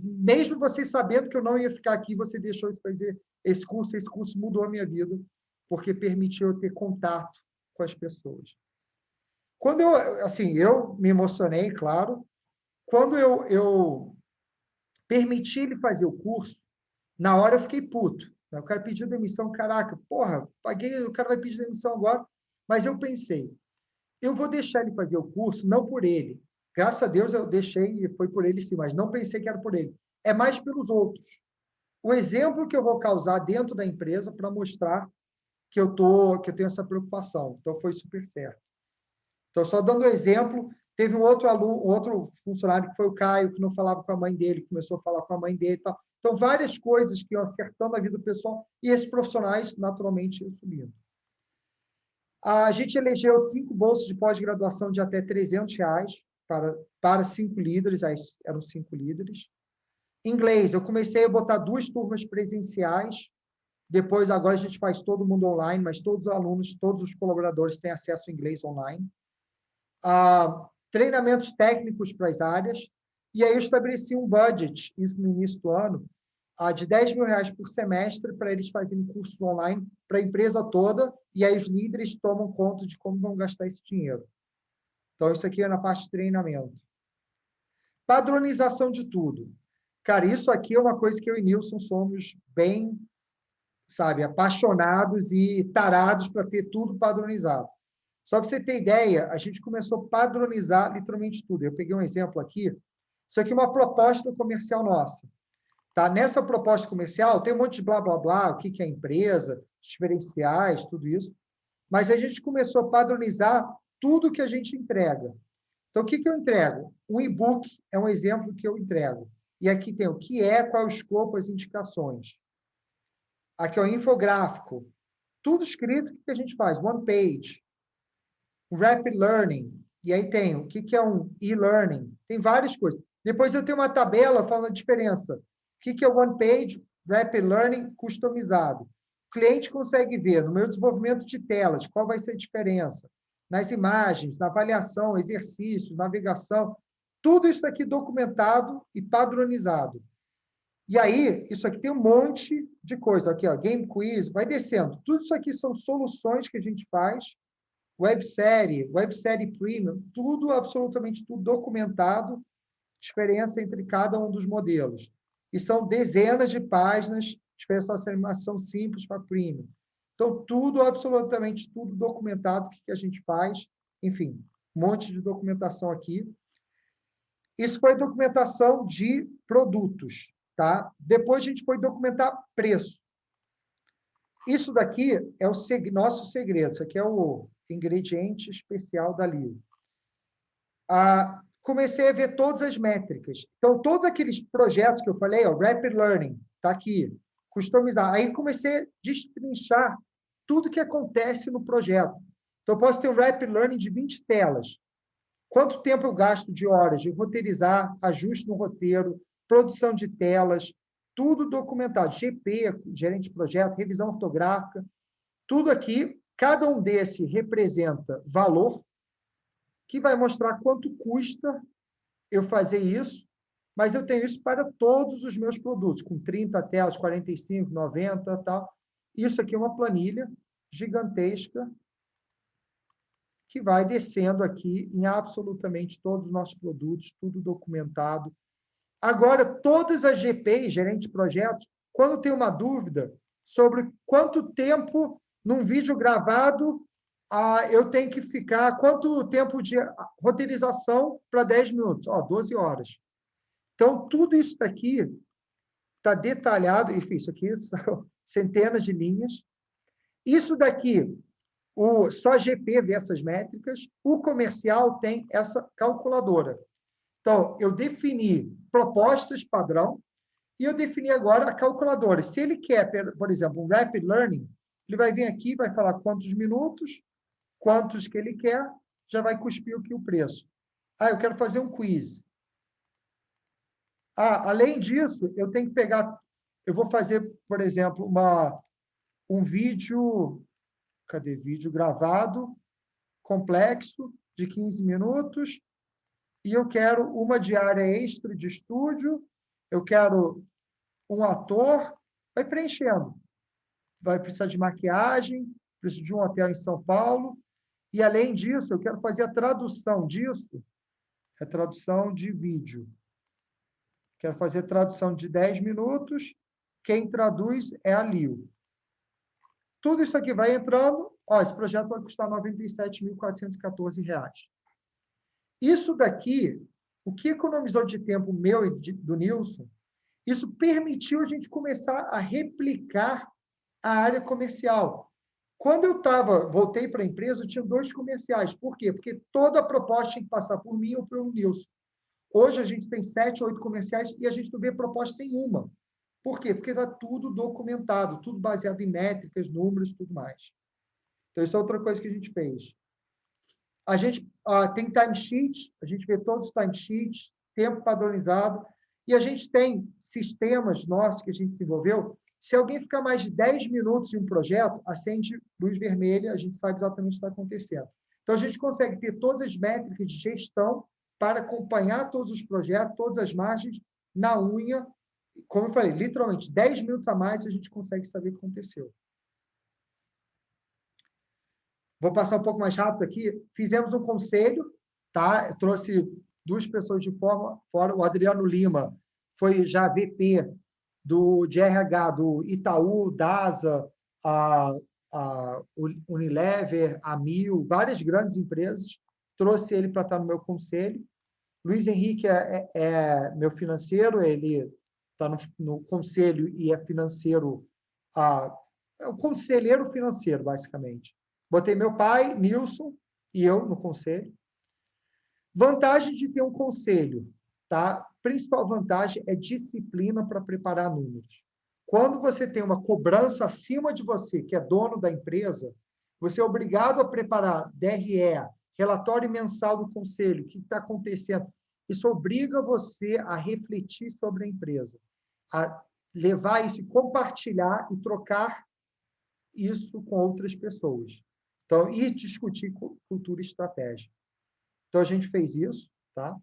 mesmo você sabendo que eu não ia ficar aqui, você deixou de fazer esse curso mudou a minha vida, porque permitiu eu ter contato com as pessoas. Quando eu me emocionei, claro, quando eu permiti ele fazer o curso, na hora eu fiquei puto. O cara pediu demissão, caraca, porra, paguei, o cara vai pedir demissão agora. Mas eu pensei, eu vou deixar ele fazer o curso, não por ele. Graças a Deus eu deixei e foi por ele sim, mas não pensei que era por ele. É mais pelos outros. O exemplo que eu vou causar dentro da empresa para mostrar que eu tenho essa preocupação. Então, foi super certo. Então, só dando um exemplo, teve um outro funcionário que foi o Caio, que não falava com a mãe dele, começou a falar com a mãe dele e tal. Então, várias coisas que iam acertando a vida do pessoal e esses profissionais, naturalmente, iam subindo. A gente elegeu 5 bolsas de pós-graduação de até R$300 para 5 líderes, aí eram 5 líderes. Inglês, eu comecei a botar 2 turmas presenciais, depois agora a gente faz todo mundo online, mas todos os alunos, todos os colaboradores têm acesso ao inglês online. Treinamentos técnicos para as áreas, e aí eu estabeleci um budget, isso no início do ano, de R$10.000 por semestre para eles fazerem cursos online para a empresa toda, e aí os líderes tomam conta de como vão gastar esse dinheiro. Então, isso aqui é na parte de treinamento. Padronização de tudo. Cara, isso aqui é uma coisa que eu e Nilson somos bem, sabe, apaixonados e tarados para ter tudo padronizado. Só para você ter ideia, a gente começou a padronizar literalmente tudo. Eu peguei um exemplo aqui. Isso aqui é uma proposta comercial nossa. Tá? Nessa proposta comercial, tem um monte de blá, blá, blá, o que é a empresa, diferenciais, tudo isso. Mas a gente começou a padronizar tudo que a gente entrega. Então, o que eu entrego? Um e-book é um exemplo que eu entrego. E aqui tem o que é, qual é o escopo, as indicações. Aqui é o infográfico. Tudo escrito, o que a gente faz? One page. Rapid Learning. E aí tem o que é um e-learning. Tem várias coisas. Depois eu tenho uma tabela falando a diferença. O que é One Page, Rapid Learning, customizado. O cliente consegue ver no meu desenvolvimento de telas qual vai ser a diferença. Nas imagens, na avaliação, exercícios, navegação. Tudo isso aqui documentado e padronizado. E aí, isso aqui tem um monte de coisa. Aqui, ó, Game Quiz, vai descendo. Tudo isso aqui são soluções que a gente faz. Websérie Premium, tudo, absolutamente tudo documentado, diferença entre cada um dos modelos. E são dezenas de páginas, diferença de animação simples para Premium. Então, tudo, absolutamente tudo documentado, o que a gente faz. Enfim, um monte de documentação aqui. Isso foi documentação de produtos, tá? Depois a gente foi documentar preço. Isso daqui é o nosso segredo. Isso aqui é o ingrediente especial da Lio. Comecei a ver todas as métricas. Então, todos aqueles projetos que eu falei, ó, Rapid Learning, está aqui, customizar. Aí comecei a destrinchar tudo que acontece no projeto. Então, eu posso ter um Rapid Learning de 20 telas. Quanto tempo eu gasto de horas de roteirizar, ajuste no roteiro, produção de telas, tudo documentado. GP, gerente de projeto, revisão ortográfica, tudo aqui. Cada um desse representa valor, que vai mostrar quanto custa eu fazer isso, mas eu tenho isso para todos os meus produtos, com 30 telas, 45, 90, tal. Isso aqui é uma planilha gigantesca que vai descendo aqui em absolutamente todos os nossos produtos, tudo documentado. Agora, todas as GPs, gerente de projetos, quando tem uma dúvida sobre quanto tempo num vídeo gravado eu tenho que ficar, quanto tempo de roteirização para 10 minutos? 12 horas. Então, tudo isso daqui está detalhado, enfim, isso aqui são centenas de linhas. Isso daqui, só GP vê essas métricas, o comercial tem essa calculadora. Então, eu defini propostas padrão e eu defini agora a calculadora. Se ele quer, por exemplo, um Rapid Learning, ele vai vir aqui, vai falar quantos minutos, quantos que ele quer, já vai cuspir aqui o preço. Eu quero fazer um quiz. Além disso, eu tenho que pegar, eu vou fazer, por exemplo, um vídeo, cadê? Vídeo gravado, complexo, de 15 minutos, e eu quero uma diária extra de estúdio, eu quero um ator, vai preenchendo. Vai precisar de maquiagem, preciso de um hotel em São Paulo, e, além disso, eu quero fazer a tradução disso, a tradução de vídeo. Quero fazer tradução de 10 minutos, quem traduz é a Lio. Tudo isso aqui vai entrando, esse projeto vai custar R$ 97.414. Isso daqui, o que economizou de tempo meu e do Nilson, isso permitiu a gente começar a replicar a área comercial. Quando eu voltei para a empresa, eu tinha 2 comerciais. Por quê? Porque toda a proposta tinha que passar por mim ou pelo Nilson. Hoje a gente tem 7, 8 comerciais e a gente não vê proposta em uma. Por quê? Porque está tudo documentado, tudo baseado em métricas, números e tudo mais. Então, isso é outra coisa que a gente fez. A gente tem timesheets, a gente vê todos os timesheets, tempo padronizado, e a gente tem sistemas nossos que a gente desenvolveu. Se alguém ficar mais de 10 minutos em um projeto, acende luz vermelha, a gente sabe exatamente o que está acontecendo. Então, a gente consegue ter todas as métricas de gestão para acompanhar todos os projetos, todas as margens, na unha. Como eu falei, literalmente, 10 minutos a mais a gente consegue saber o que aconteceu. Vou passar um pouco mais rápido aqui. Fizemos um conselho, tá? Eu trouxe 2 pessoas de fora. O Adriano Lima foi já VP de RH do Itaú, DASA, a Unilever, a Mil, várias grandes empresas. Trouxe ele para estar no meu conselho. Luiz Henrique é meu financeiro, ele está no conselho e é financeiro, é o conselheiro financeiro, basicamente. Botei meu pai, Nilson, e eu no conselho. Vantagem de ter um conselho, tá? Principal vantagem é disciplina para preparar números. Quando você tem uma cobrança acima de você, que é dono da empresa, você é obrigado a preparar DRE, relatório mensal do conselho, o que está acontecendo. Isso obriga você a refletir sobre a empresa, a levar isso, compartilhar e trocar isso com outras pessoas. Então, e discutir cultura e estratégia. Então, a gente fez isso, tá?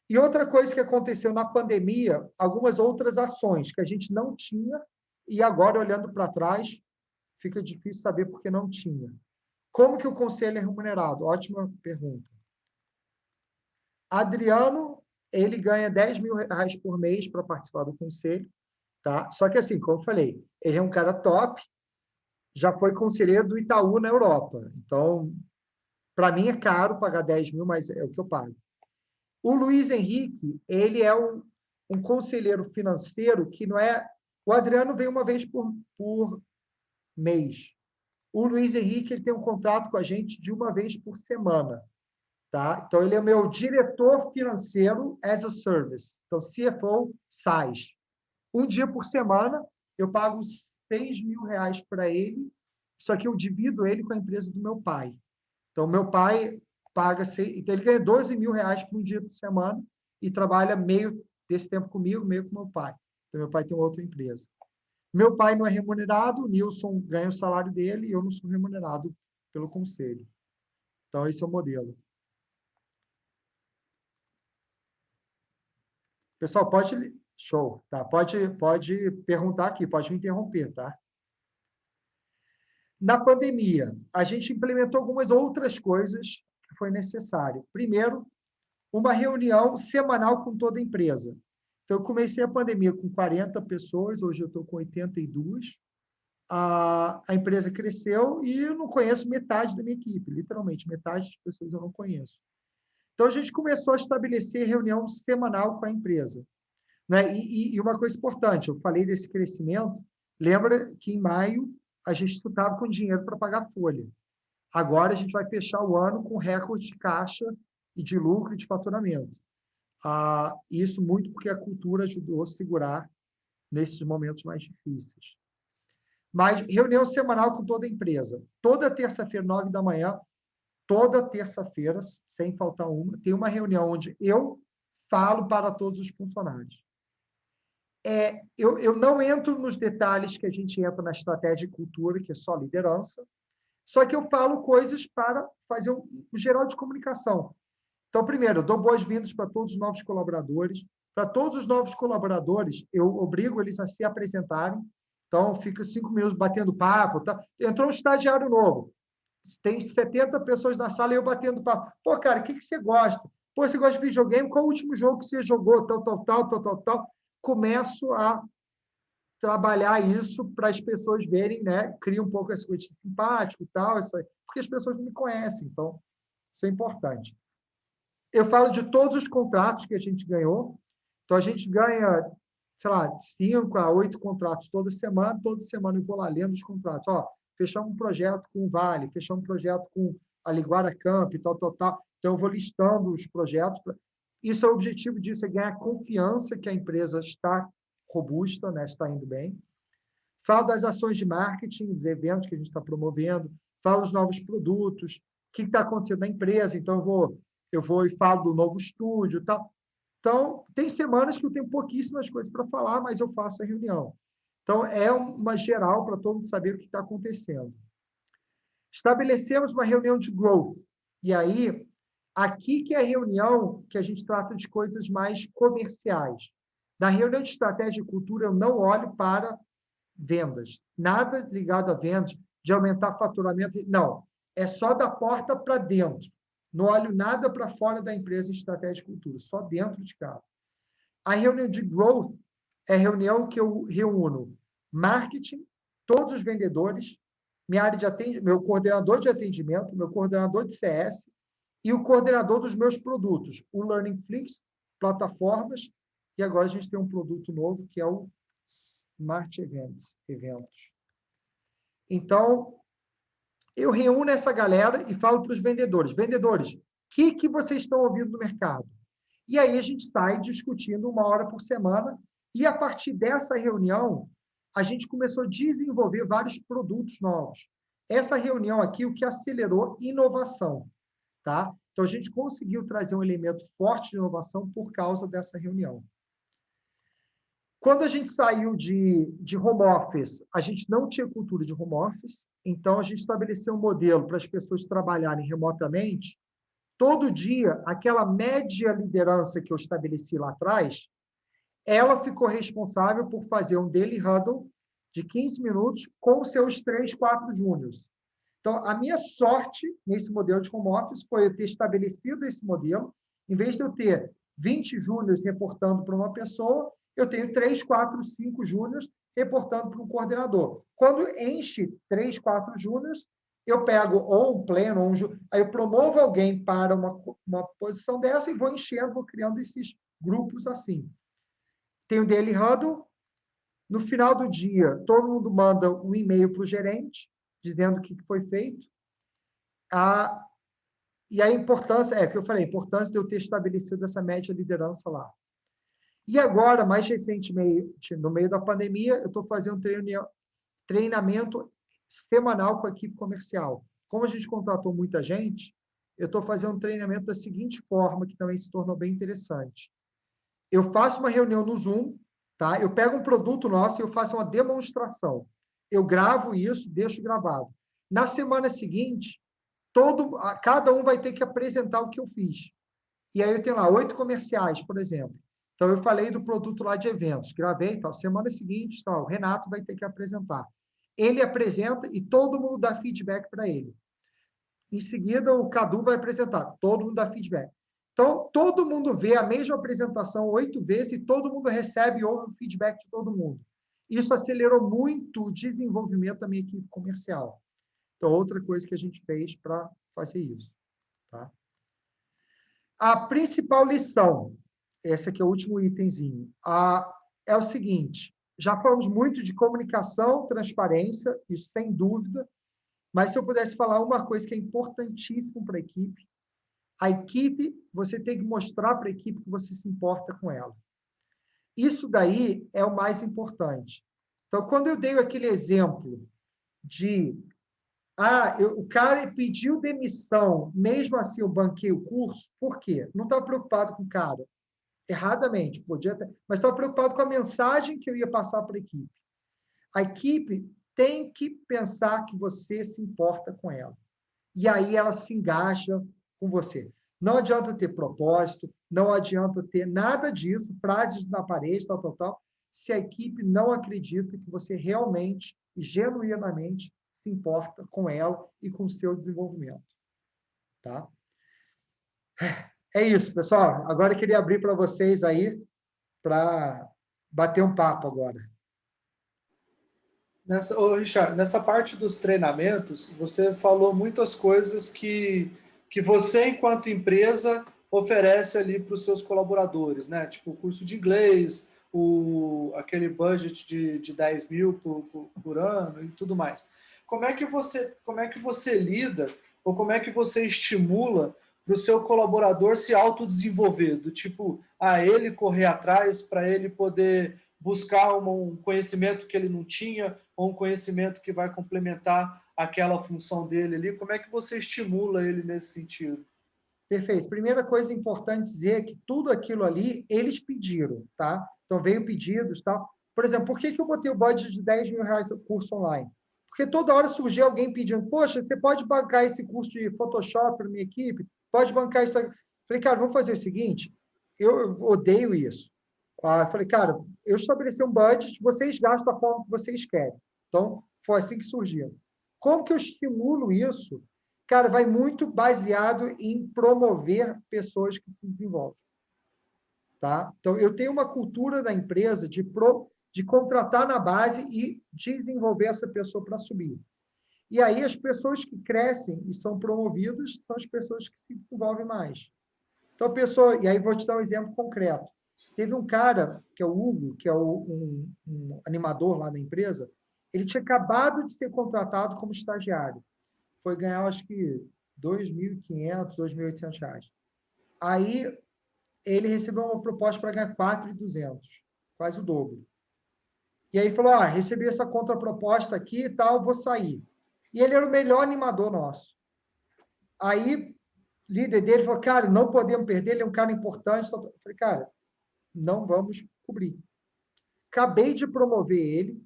E outra coisa que aconteceu na pandemia, algumas outras ações que a gente não tinha, e agora, olhando para trás, fica difícil saber por que não tinha. Como que o conselho é remunerado? Ótima pergunta. Adriano, ele ganha R$10.000 por mês para participar do conselho, tá? Só que, assim, como eu falei, ele é um cara top, já foi conselheiro do Itaú na Europa. Então, para mim é caro pagar 10 mil, mas é o que eu pago. O Luiz Henrique, ele é um conselheiro financeiro que não é... O Adriano vem uma vez por mês. O Luiz Henrique, ele tem um contrato com a gente de uma vez por semana. Tá? Então, ele é meu diretor financeiro as a service. Então, CFO SaaS. Um dia por semana, eu pago R$6.000 para ele, só que eu divido ele com a empresa do meu pai. Então, meu pai paga... Então, ele ganha R$12.000 por um dia por semana e trabalha meio desse tempo comigo, meio com meu pai. Então, meu pai tem outra empresa. Meu pai não é remunerado, o Nilson ganha o salário dele e eu não sou remunerado pelo conselho. Então, esse é o modelo. Pessoal, pode... Show, tá? Pode perguntar aqui, pode me interromper, tá? Na pandemia, a gente implementou algumas outras coisas que foi necessário. Primeiro, uma reunião semanal com toda a empresa. Então, eu comecei a pandemia com 40 pessoas, hoje eu estou com 82. A empresa cresceu e eu não conheço metade da minha equipe, literalmente, metade das pessoas eu não conheço. Então, a gente começou a estabelecer reunião semanal com a empresa. Né? E uma coisa importante, eu falei desse crescimento, lembra que em maio a gente estava com dinheiro para pagar folha. Agora a gente vai fechar o ano com recorde de caixa e de lucro e de faturamento. Isso muito porque a cultura ajudou a segurar nesses momentos mais difíceis. Mas reunião semanal com toda a empresa. Toda terça-feira, 9 da manhã, toda terça-feira, sem faltar uma, tem uma reunião onde eu falo para todos os funcionários. Eu não entro nos detalhes que a gente entra na estratégia de cultura, que é só liderança, só que eu falo coisas para fazer um geral de comunicação. Então, primeiro, eu dou boas-vindas para todos os novos colaboradores. Para todos os novos colaboradores, eu obrigo eles a se apresentarem. Então, fica 5 minutos batendo papo. Tá? Entrou um estagiário novo. Tem 70 pessoas na sala e eu batendo papo. Pô, cara, o que você gosta? Pô, você gosta de videogame? Qual o último jogo que você jogou? Tal. Começo a trabalhar isso para as pessoas verem, né? Cria um pouco esse coisa simpático e tal, porque as pessoas não me conhecem. Então, isso é importante. Eu falo de todos os contratos que a gente ganhou. Então, a gente ganha, sei lá, 5 a 8 contratos toda semana eu vou lá lendo os contratos. Ó, fechamos um projeto com o Vale, fechamos um projeto com a Liguara Camp, tal. Então, eu vou listando os projetos. Isso é o objetivo disso, é ganhar confiança que a empresa está robusta, né? Está indo bem. Falo das ações de marketing, dos eventos que a gente está promovendo, falo dos novos produtos, o que está acontecendo na empresa. Então, eu vou e falo do novo estúdio e tal. Então, tem semanas que eu tenho pouquíssimas coisas para falar, mas eu faço a reunião. Então, é uma geral para todo mundo saber o que está acontecendo. Estabelecemos uma reunião de growth. E aí, aqui que é a reunião que a gente trata de coisas mais comerciais. Na reunião de estratégia e cultura, eu não olho para vendas. Nada ligado a vendas, de aumentar faturamento. Não. É só da porta para dentro. Não olho nada para fora da empresa em estratégia e cultura, só dentro de casa. A reunião de growth é a reunião que eu reúno marketing, todos os vendedores, minha área de atendimento, meu coordenador de atendimento, meu coordenador de CS e o coordenador dos meus produtos, o LearningFlix, plataformas, e agora a gente tem um produto novo que é o Smart Eventos. Então, eu reúno essa galera e falo para os vendedores. Vendedores, o que vocês estão ouvindo no mercado? E aí a gente sai discutindo 1 hora por semana e, a partir dessa reunião, a gente começou a desenvolver vários produtos novos. Essa reunião aqui, o que acelerou inovação. Tá? Então, a gente conseguiu trazer um elemento forte de inovação por causa dessa reunião. Quando a gente saiu de home office, a gente não tinha cultura de home office, então a gente estabeleceu um modelo para as pessoas trabalharem remotamente. Todo dia, aquela média liderança que eu estabeleci lá atrás, ela ficou responsável por fazer um daily huddle de 15 minutos com seus 3, 4 júniors. Então, a minha sorte nesse modelo de home office foi eu ter estabelecido esse modelo. Em vez de eu ter 20 júniors reportando para uma pessoa, eu tenho 3, 4, 5 júniors reportando para um coordenador. Quando enche 3, 4 júniors, eu pego ou um pleno, ou aí eu promovo alguém para uma posição dessa e vou enchendo, vou criando esses grupos assim. Tem o daily huddle. No final do dia, todo mundo manda um e-mail para o gerente, dizendo o que foi feito. E a importância, que eu falei, a importância de eu ter estabelecido essa média liderança lá. E agora, mais recentemente, no meio da pandemia, eu estou fazendo treinamento semanal com a equipe comercial. Como a gente contratou muita gente, eu estou fazendo um treinamento da seguinte forma, que também se tornou bem interessante. Eu faço uma reunião no Zoom, tá? Eu pego um produto nosso e eu faço uma demonstração. Eu gravo isso, deixo gravado. Na semana seguinte, cada um vai ter que apresentar o que eu fiz. E aí eu tenho lá 8 comerciais, por exemplo. Então, eu falei do produto lá de eventos, gravei, tal. Semana seguinte, tal, o Renato vai ter que apresentar. Ele apresenta e todo mundo dá feedback para ele. Em seguida, o Cadu vai apresentar, todo mundo dá feedback. Então, todo mundo vê a mesma apresentação 8 vezes e todo mundo recebe o feedback de todo mundo. Isso acelerou muito o desenvolvimento da minha equipe comercial. Então, outra coisa que a gente fez para fazer isso. Tá? A principal lição, esse aqui é o último itemzinho, é o seguinte, já falamos muito de comunicação, transparência, isso sem dúvida, mas se eu pudesse falar uma coisa que é importantíssima para a equipe, você tem que mostrar para a equipe que você se importa com ela. Isso daí é o mais importante. Então, quando eu dei aquele exemplo de o cara pediu demissão, mesmo assim eu banquei o curso, por quê? Não estava preocupado com o cara. Erradamente, podia ter, mas estava preocupado com a mensagem que eu ia passar para a equipe. A equipe tem que pensar que você se importa com ela. E aí ela se engaja com você. Não adianta ter propósito, não adianta ter nada disso, frases na parede, tal, se a equipe não acredita que você realmente e genuinamente se importa com ela e com o seu desenvolvimento. Tá? É isso, pessoal. Agora eu queria abrir para vocês aí, para bater um papo agora. Richard, nessa parte dos treinamentos, você falou muitas coisas que você, enquanto empresa, oferece ali para os seus colaboradores, né? Tipo o curso de inglês, aquele budget de 10 mil por ano e tudo mais. Como é que você lida ou como é que você estimula para o seu colaborador se autodesenvolver? Do tipo, ele correr atrás para ele poder buscar um conhecimento que ele não tinha ou um conhecimento que vai complementar aquela função dele ali. Como é que você estimula ele nesse sentido? Perfeito. Primeira coisa importante dizer é que tudo aquilo ali, eles pediram, tá? Então, veio pedidos, tá? Por exemplo, por que eu botei o budget de 10 mil reais no curso online? Porque toda hora surgia alguém pedindo, poxa, você pode bancar esse curso de Photoshop para minha equipe? Pode bancar isso aqui? Falei, cara, vamos fazer o seguinte, eu odeio isso. Falei, cara, eu estabeleci um budget, vocês gastam da forma que vocês querem. Então, foi assim que surgiu. Como que eu estimulo isso? Cara, vai muito baseado em promover pessoas que se desenvolvem. Tá? Então, eu tenho uma cultura da empresa de contratar na base e desenvolver essa pessoa para subir. E aí, as pessoas que crescem e são promovidas são as pessoas que se desenvolvem mais. Então, a pessoa... E aí, vou te dar um exemplo concreto. Teve um cara, que é o Hugo, que é um animador lá na empresa, ele tinha acabado de ser contratado como estagiário. Foi ganhar, acho que, R$ 2.500, R$ 2.800. Aí, ele recebeu uma proposta para ganhar R$ 4.200, quase o dobro. E aí, falou, recebi essa contraproposta aqui e tal, vou sair. E ele era o melhor animador nosso. Aí, líder dele falou, cara, não podemos perder, ele é um cara importante. Eu falei, cara, não vamos cobrir. Acabei de promover ele,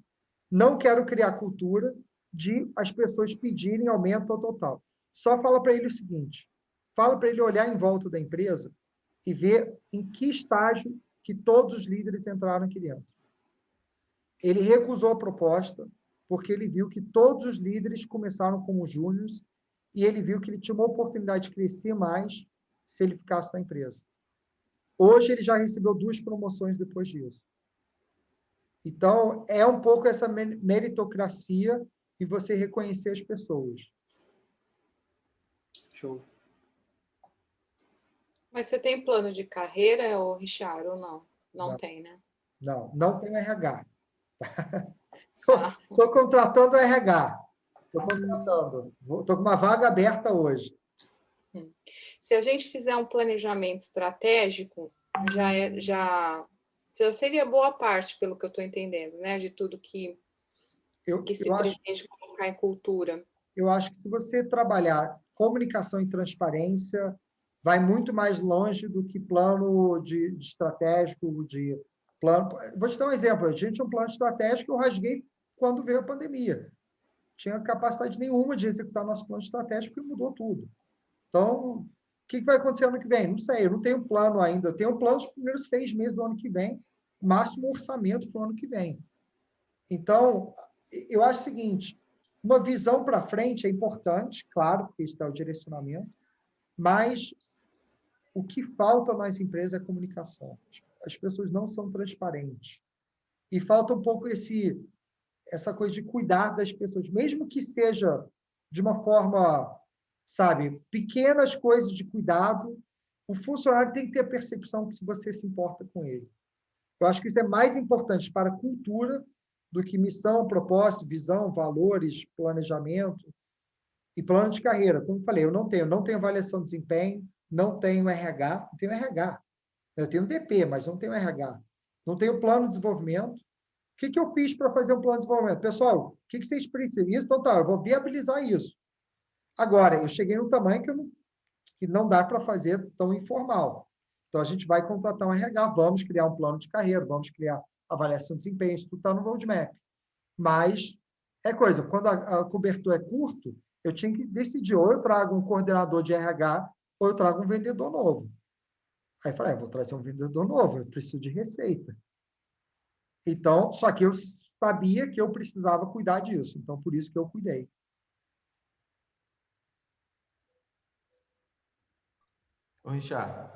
não quero criar cultura de as pessoas pedirem aumento total. Só fala para ele o seguinte, fala para ele olhar em volta da empresa e ver em que estágio que todos os líderes entraram aqui dentro. Ele recusou a proposta porque ele viu que todos os líderes começaram como júniors e ele viu que ele tinha uma oportunidade de crescer mais se ele ficasse na empresa. Hoje ele já recebeu 2 promoções depois disso. Então, é um pouco essa meritocracia e você reconhecer as pessoas. Show. Mas você tem plano de carreira, Richard, ou não? Não tem, né? Não tem RH. Estou contratando o RH. Estou contratando. Estou com uma vaga aberta hoje. Se a gente fizer um planejamento estratégico, já seria boa parte, pelo que eu estou entendendo, né? De tudo que se pretende colocar em cultura. Eu acho que se você trabalhar comunicação e transparência, vai muito mais longe do que plano de estratégico, de Vou te dar um exemplo. A gente tinha um plano estratégico que eu rasguei quando veio a pandemia. Tinha capacidade nenhuma de executar nosso plano estratégico porque mudou tudo. Então, o que vai acontecer ano que vem? Não sei, eu não tenho um plano ainda. Eu tenho um plano dos primeiros 6 meses do ano que vem, máximo orçamento para o ano que vem. Então, eu acho o seguinte, uma visão para frente é importante, claro, porque isso é o direcionamento, mas o que falta nas empresas é comunicação. As pessoas não são transparentes. E falta um pouco essa coisa de cuidar das pessoas, mesmo que seja de uma forma, sabe, pequenas coisas de cuidado, o funcionário tem que ter a percepção que se você se importa com ele. Eu acho que isso é mais importante para a cultura do que missão, propósito, visão, valores, planejamento e plano de carreira. Como eu falei, eu não tenho avaliação de desempenho, não tenho RH, não tenho RH. Eu tenho DP, mas não tenho RH. Não tenho plano de desenvolvimento. O que eu fiz para fazer um plano de desenvolvimento? Pessoal, o que vocês precisam? Isso, então tá, eu vou viabilizar isso. Agora, eu cheguei no tamanho que não dá para fazer tão informal. Então, a gente vai contratar um RH, vamos criar um plano de carreira, vamos criar avaliação de desempenho, isso tudo está no roadmap. Mas é coisa, quando a cobertura é curto, eu tinha que decidir, ou eu trago um coordenador de RH, ou eu trago um vendedor novo. Aí eu falei, vou trazer um vendedor novo, eu preciso de receita. Então, só que eu sabia que eu precisava cuidar disso, então por isso que eu cuidei. Ô, Richard,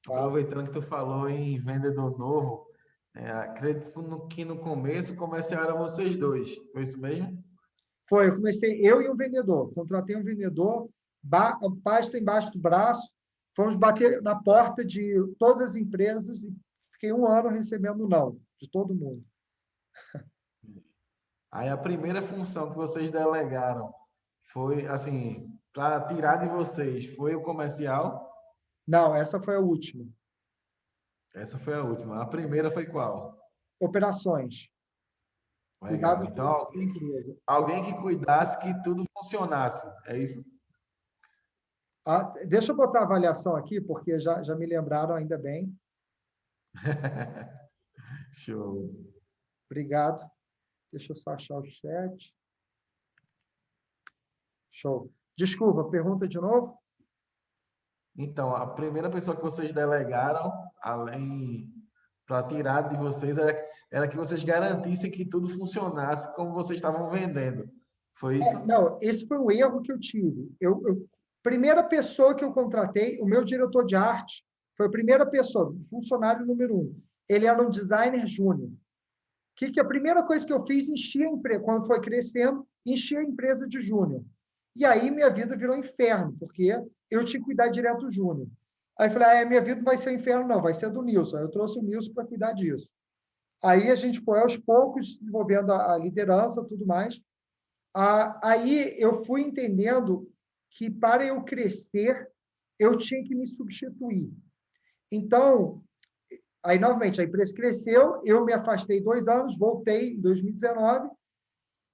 aproveitando que tu falou em vendedor novo, acredito que no começo o comercial era vocês dois, foi isso mesmo? Foi, eu comecei, eu e um vendedor, contratei um vendedor, pasta embaixo do braço, fomos bater na porta de todas as empresas e fiquei 1 ano recebendo não, de todo mundo. Aí a primeira função que vocês delegaram foi, assim, para tirar de vocês, foi o comercial? Não, essa foi a última. Essa foi a última. A primeira foi qual? Operações. Legal. Cuidado Então, com a empresa. alguém que cuidasse que tudo funcionasse, é isso? Deixa eu botar a avaliação aqui, porque já me lembraram, ainda bem. Show. Obrigado. Deixa eu só achar o chat. Show. Desculpa, pergunta de novo? Então, a primeira pessoa que vocês delegaram, além para tirar de vocês, era que vocês garantissem que tudo funcionasse como vocês estavam vendendo. Foi isso? Não, esse foi o erro que eu tive. Primeira pessoa que eu contratei, o meu diretor de arte, foi a primeira pessoa, funcionário número 1. Ele era um designer júnior. Que a primeira coisa que eu fiz, enchi a empresa, quando foi crescendo, enchi a empresa de júnior. E aí minha vida virou inferno, porque eu tinha que cuidar direto do júnior. Aí eu falei, minha vida não vai ser inferno, não, vai ser do Nilson. Aí eu trouxe o Nilson para cuidar disso. Aí a gente foi aos poucos desenvolvendo a liderança, tudo mais. Aí eu fui entendendo que para eu crescer, eu tinha que me substituir. Então, aí novamente, a empresa cresceu, eu me afastei 2 anos, voltei em 2019,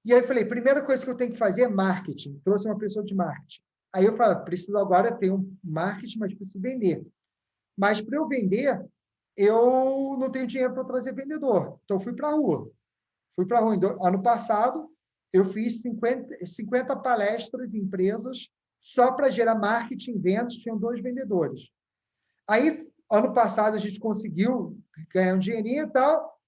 e aí eu falei, primeira coisa que eu tenho que fazer é marketing. Trouxe uma pessoa de marketing. Aí eu falei, preciso agora ter um marketing, mas preciso vender. Mas para eu vender, eu não tenho dinheiro para trazer vendedor. Então, eu fui para a rua. Ano passado, eu fiz 50 palestras em empresas só para gerar marketing e vendas, tinham 2 vendedores. Aí, ano passado, a gente conseguiu ganhar um dinheirinho e tal,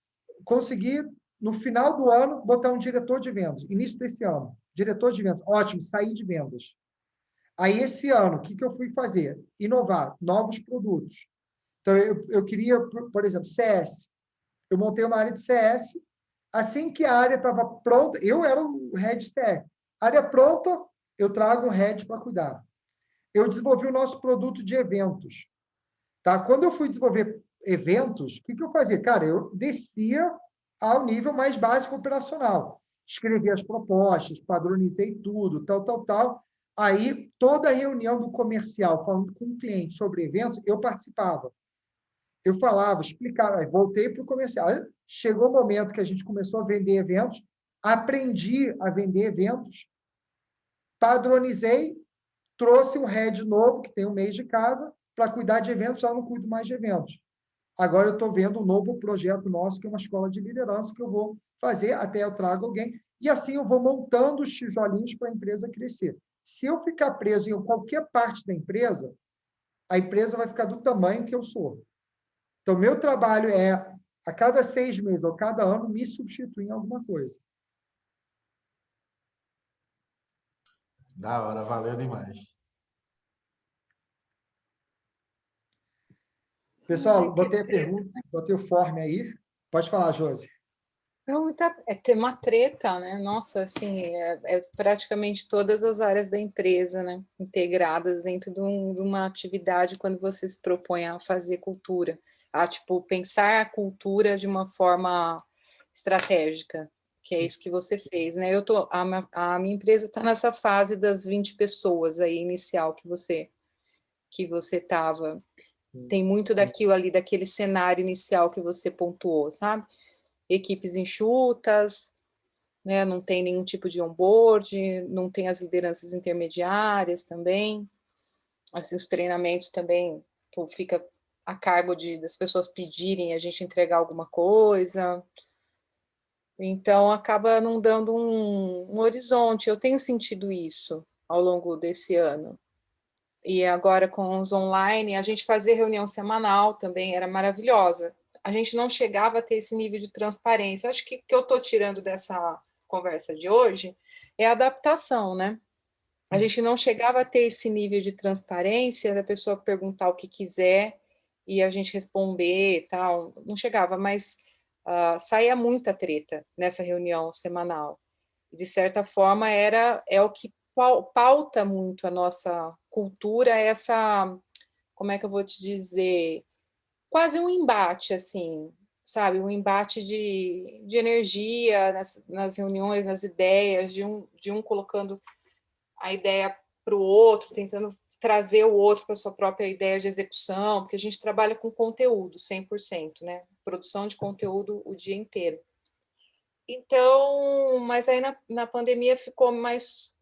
consegui, no final do ano, botar um diretor de vendas, início desse ano. Diretor de vendas, ótimo, saí de vendas. Aí, esse ano, o que eu fui fazer? Inovar, novos produtos. Então, eu queria, por exemplo, CS. Eu montei uma área de CS. Assim que a área estava pronta, eu era o head CS. Área pronta, eu trago um head para cuidar. Eu desenvolvi o nosso produto de eventos. Tá? Quando eu fui desenvolver eventos, o que eu fazia? Cara, eu descia ao nível mais básico operacional. Escrevi as propostas, padronizei tudo, tal. Aí, toda reunião do comercial, falando com o cliente sobre eventos, eu participava. Eu falava, explicava, voltei para o comercial. Chegou o momento que a gente começou a vender eventos, aprendi a vender eventos, padronizei, trouxe um head novo, que tem um mês de casa, para cuidar de eventos, já não cuido mais de eventos. Agora eu estou vendo um novo projeto nosso, que é uma escola de liderança, que eu vou fazer até eu trago alguém. E assim eu vou montando os tijolinhos para a empresa crescer. Se eu ficar preso em qualquer parte da empresa, a empresa vai ficar do tamanho que eu sou. Então, meu trabalho é, a cada 6 meses ou cada ano, me substituir em alguma coisa. Da hora, valeu demais. Pessoal, botei a pergunta, botei o form aí. Pode falar, Josi. É ter uma treta, né? Nossa, assim, é praticamente todas as áreas da empresa, né? Integradas dentro de uma atividade quando você se propõe a fazer cultura. A, tipo, pensar a cultura de uma forma estratégica, que é isso que você fez, né? A minha empresa está nessa fase das 20 pessoas aí, inicial, que você estava. Tem muito daquilo ali, daquele cenário inicial que você pontuou, sabe? Equipes enxutas, né? Não tem nenhum tipo de onboard, não tem as lideranças intermediárias também. Assim, os treinamentos também fica a cargo das pessoas pedirem a gente entregar alguma coisa. Então, acaba não dando um horizonte. Eu tenho sentido isso ao longo desse ano. E agora, com os online, a gente fazer reunião semanal também era maravilhosa. A gente não chegava a ter esse nível de transparência. Acho que eu estou tirando dessa conversa de hoje é a adaptação, né? A gente não chegava a ter esse nível de transparência da pessoa perguntar o que quiser e a gente responder e tal. Não chegava, mas saía muita treta nessa reunião semanal. De certa forma, é o que pauta muito a nossa cultura, como é que eu vou te dizer, quase um embate, assim, sabe? Um embate de energia nas reuniões, nas ideias, de um colocando a ideia para o outro, tentando trazer o outro para a sua própria ideia de execução, porque a gente trabalha com conteúdo 100%, né? Produção de conteúdo o dia inteiro. Então, mas aí na pandemia ficou mais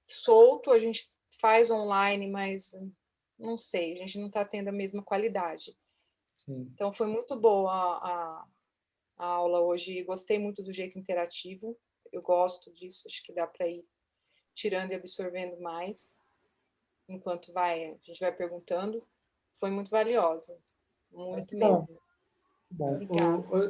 solto, a gente faz online, mas não sei, a gente não está tendo a mesma qualidade. Sim. Então, foi muito boa a aula hoje, gostei muito do jeito interativo, eu gosto disso, acho que dá para ir tirando e absorvendo mais, enquanto a gente vai perguntando. Foi muito valiosa, muito mesmo. Bom,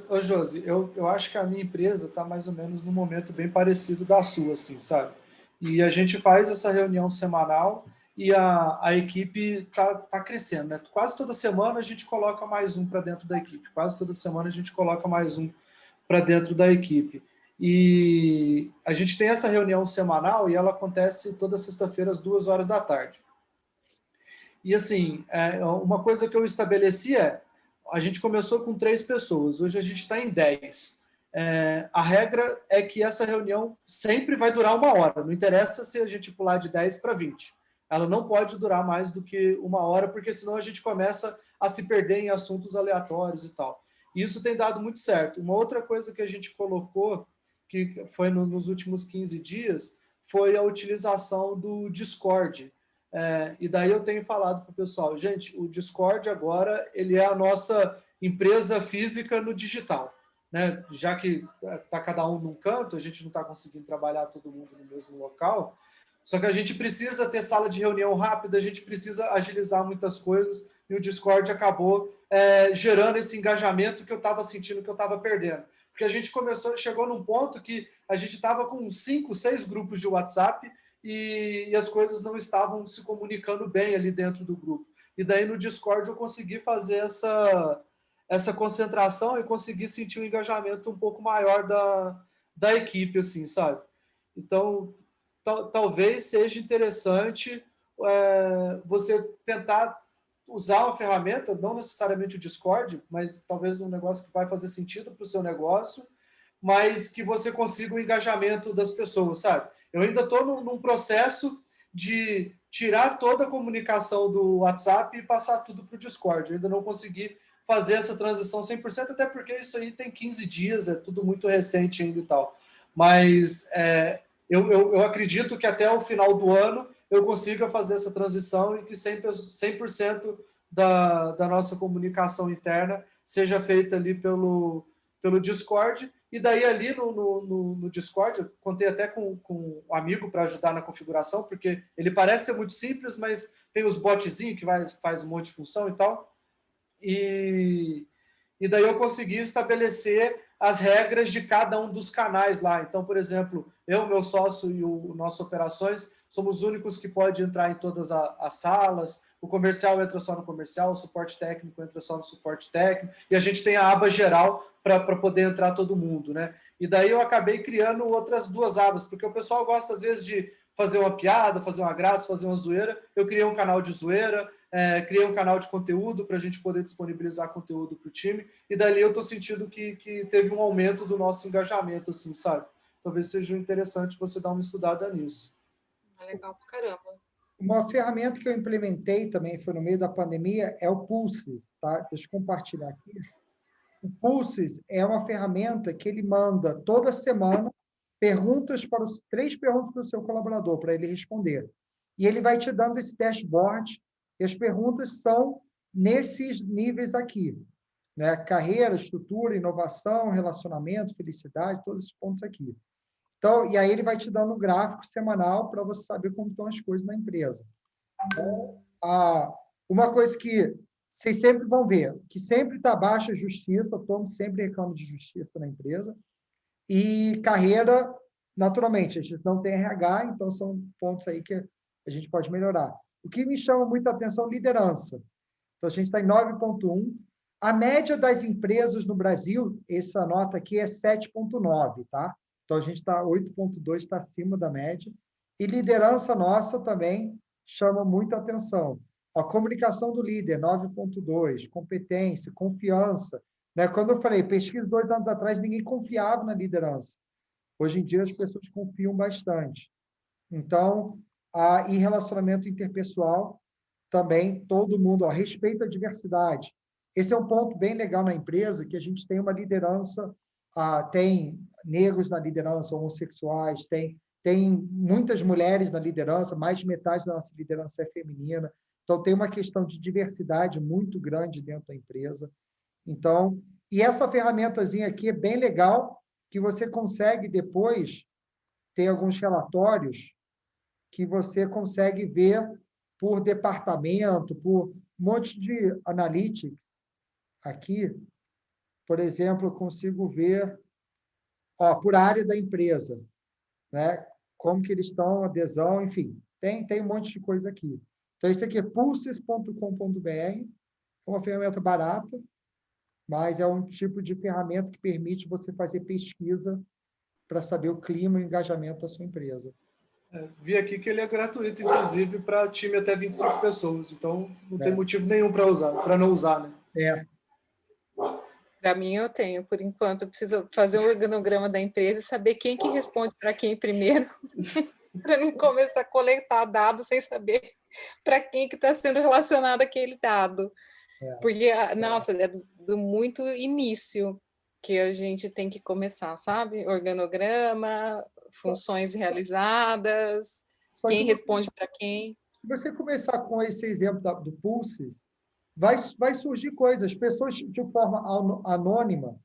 ô Josi, eu acho que a minha empresa está mais ou menos num momento bem parecido da sua, assim, sabe? E a gente faz essa reunião semanal e a equipe tá crescendo, né? Quase toda semana a gente coloca mais um para dentro da equipe, quase toda semana a gente coloca mais um para dentro da equipe. E a gente tem essa reunião semanal e ela acontece toda sexta-feira às 14h. E assim, uma coisa que eu estabeleci a gente começou com 3 pessoas, hoje a gente está em 10. A regra é que essa reunião sempre vai durar 1 hora, não interessa se a gente pular de 10 para 20. Ela não pode durar mais do que 1 hora, porque senão a gente começa a se perder em assuntos aleatórios e tal. E isso tem dado muito certo. Uma outra coisa que a gente colocou, que foi nos últimos 15 dias, foi a utilização do Discord. E daí eu tenho falado para o pessoal, gente, o Discord agora ele é a nossa empresa física no digital, né? Já que está cada um num canto, a gente não está conseguindo trabalhar todo mundo no mesmo local, só que a gente precisa ter sala de reunião rápida, a gente precisa agilizar muitas coisas, e o Discord acabou gerando esse engajamento que eu estava sentindo que eu estava perdendo. Porque a gente chegou num ponto que a gente estava com 5, 6 grupos de WhatsApp, e as coisas não estavam se comunicando bem ali dentro do grupo. E daí no Discord eu consegui fazer essa concentração e consegui sentir um engajamento um pouco maior da equipe, assim, sabe? Então, talvez seja interessante você tentar usar uma ferramenta, não necessariamente o Discord, mas talvez um negócio que vai fazer sentido para o seu negócio, mas que você consiga o engajamento das pessoas, sabe? Eu ainda estou num processo de tirar toda a comunicação do WhatsApp e passar tudo para o Discord. Eu ainda não consegui fazer essa transição 100%, até porque isso aí tem 15 dias, é tudo muito recente ainda e tal. Mas eu acredito que até o final do ano eu consiga fazer essa transição e que 100% da nossa comunicação interna seja feita ali pelo Discord. E daí ali no Discord, eu contei até com um amigo para ajudar na configuração, porque ele parece ser muito simples, mas tem os botzinhos que faz um monte de função e tal. E daí eu consegui estabelecer as regras de cada um dos canais lá. Então, por exemplo, eu, meu sócio e o nosso operações somos os únicos que pode entrar em todas as salas, o comercial entra só no comercial, o suporte técnico entra só no suporte técnico, e a gente tem a aba geral para poder entrar todo mundo, né? E daí eu acabei criando outras 2 abas, porque o pessoal gosta, às vezes, de fazer uma piada, fazer uma graça, fazer uma zoeira. Eu criei um canal de zoeira, criei um canal de conteúdo para a gente poder disponibilizar conteúdo para o time, e dali eu estou sentindo que teve um aumento do nosso engajamento, assim, sabe? Talvez seja interessante você dar uma estudada nisso. Legal pra caramba. Uma ferramenta que eu implementei também, foi no meio da pandemia, é o Pulses, tá? Deixa eu compartilhar aqui. O Pulses é uma ferramenta que ele manda toda semana perguntas para 3 perguntas para o seu colaborador, para ele responder. E ele vai te dando esse dashboard, e as perguntas são nesses níveis aqui, né? Carreira, estrutura, inovação, relacionamento, felicidade, todos esses pontos aqui. Então, e aí ele vai te dando um gráfico semanal para você saber como estão as coisas na empresa. Então, uma coisa que vocês sempre vão ver, que sempre está baixa a justiça, todo mundo sempre reclama de justiça na empresa, e carreira, naturalmente, a gente não tem RH, então são pontos aí que a gente pode melhorar. O que me chama muita atenção, liderança. Então, a gente está em 9,1. A média das empresas no Brasil, essa nota aqui é 7,9, tá? Então, a gente está 8,2, está acima da média. E liderança nossa também chama muita atenção. A comunicação do líder, 9,2. Competência, confiança. Né? Quando eu falei, pesquisa 2 anos atrás, ninguém confiava na liderança. Hoje em dia, as pessoas confiam bastante. Então, e relacionamento interpessoal, também todo mundo, respeita a diversidade. Esse é um ponto bem legal na empresa, que a gente tem uma liderança, tem negros na liderança, homossexuais, tem muitas mulheres na liderança, mais de metade da nossa liderança é feminina. Então, tem uma questão de diversidade muito grande dentro da empresa. Então, e essa ferramentazinha aqui é bem legal, que você consegue depois ter alguns relatórios que você consegue ver por departamento, por um monte de analytics. Aqui, por exemplo, eu consigo ver por área da empresa, né? Como que eles estão, adesão, enfim, tem um monte de coisa aqui. Então, isso aqui é pulses.com.br, é uma ferramenta barata, mas é um tipo de ferramenta que permite você fazer pesquisa para saber o clima e o engajamento da sua empresa. Vi aqui que ele é gratuito, inclusive, para time até 25 pessoas. Então, não tem motivo nenhum para não usar, né? Para mim, eu tenho, por enquanto. Eu preciso fazer um organograma da empresa e saber quem que responde para quem primeiro, para não começar a coletar dados sem saber para quem que está sendo relacionado aquele dado. Porque, nossa, é do muito início que a gente tem que começar, sabe? Organograma, funções realizadas, quem responde para quem. Se você começar com esse exemplo do Pulse, vai surgir coisas. As pessoas, de forma anônima,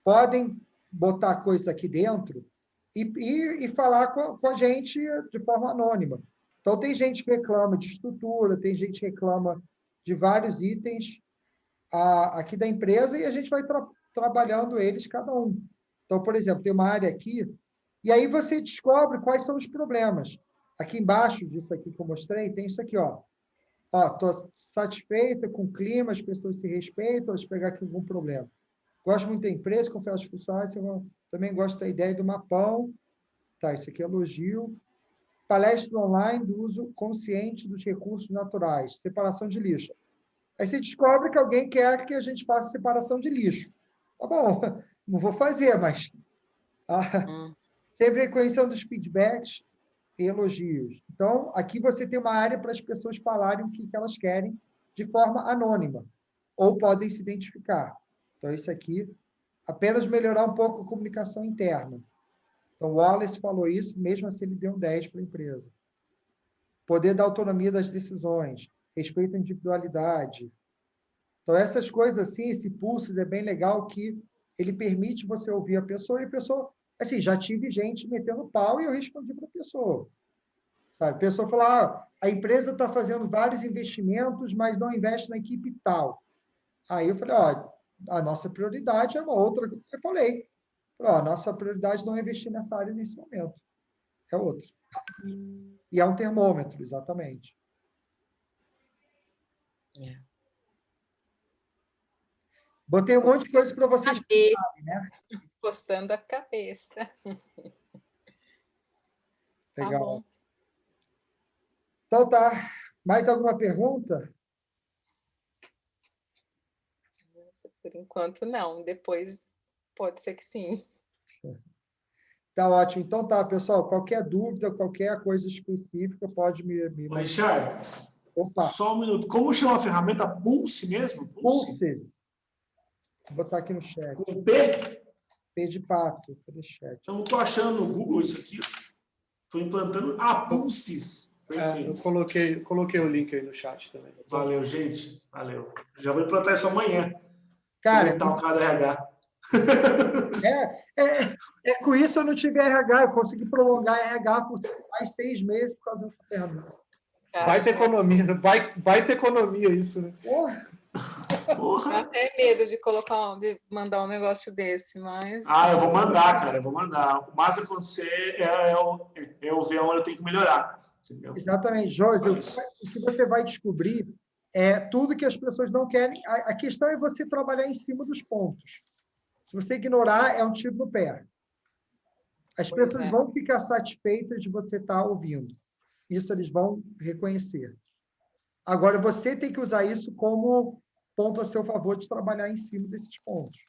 podem botar coisas aqui dentro e falar com a gente de forma anônima. Então, tem gente que reclama de estrutura, tem gente que reclama de vários itens aqui da empresa e a gente vai trabalhando eles, cada um. Então, por exemplo, tem uma área aqui, e aí você descobre quais são os problemas. Aqui embaixo disso aqui que eu mostrei, tem isso aqui, ó. Estou satisfeita com o clima, as pessoas se respeitam, se pegar aqui algum problema. Gosto muito da empresa, confio aos funcionários, eu também gosto da ideia do mapão. Tá, isso aqui é elogio. Palestra online do uso consciente dos recursos naturais, separação de lixo. Aí você descobre que alguém quer que a gente faça separação de lixo. Tá bom, não vou fazer, mas sempre reconhecendo os feedbacks e elogios. Então, aqui você tem uma área para as pessoas falarem o que elas querem de forma anônima, ou podem se identificar. Então, isso aqui, apenas melhorar um pouco a comunicação interna. Então, o Wallace falou isso, mesmo assim ele deu um 10 para a empresa. Poder da autonomia das decisões, respeito à individualidade, Então, essas coisas assim, esse pulse é bem legal que ele permite você ouvir a pessoa e a pessoa... Assim, já tive gente metendo pau e eu respondi para a pessoa. Sabe? A pessoa falou, a empresa está fazendo vários investimentos, mas não investe na equipe tal. Aí eu falei, a nossa prioridade é uma outra. Eu falei, a nossa prioridade não é investir nessa área nesse momento. É outra. E é um termômetro, exatamente. Botei um monte de coisa para vocês pensarem, né? Coçando a cabeça. Legal. Tá bom. Então tá. Mais alguma pergunta? Por enquanto, não. Depois, pode ser que sim. Tá ótimo. Então tá, pessoal. Qualquer dúvida, qualquer coisa específica, pode me Ô, Richard, Opa. só um minuto. Como chama a ferramenta? Pulse mesmo? Pulse. Vou botar aqui no chat. Com P? P de pato. Cadê o chat? Eu não estou achando no Google isso aqui. Estou implantando. Pulses. Perfeito. Eu coloquei o link aí no chat também. Valeu, gente. Valeu. Já vou implantar isso amanhã. Cara, o cara RH. com isso eu não tive RH. Eu consegui prolongar RH por mais 6 meses por causa dessa ferramenta. Vai ter economia, vai ter economia isso, né? Porra. Eu até medo de de mandar um negócio desse, mas... Eu vou mandar, cara. Eu vou mandar. O mais acontecer é eu ver onde eu tenho que melhorar. Entendeu? Exatamente, Josi. O que você vai descobrir é tudo que as pessoas não querem. A questão é você trabalhar em cima dos pontos. Se você ignorar, é um tiro no pé. As pessoas vão ficar satisfeitas de você estar ouvindo. Isso eles vão reconhecer. Agora, você tem que usar isso como ponto a seu favor de trabalhar em cima desses pontos.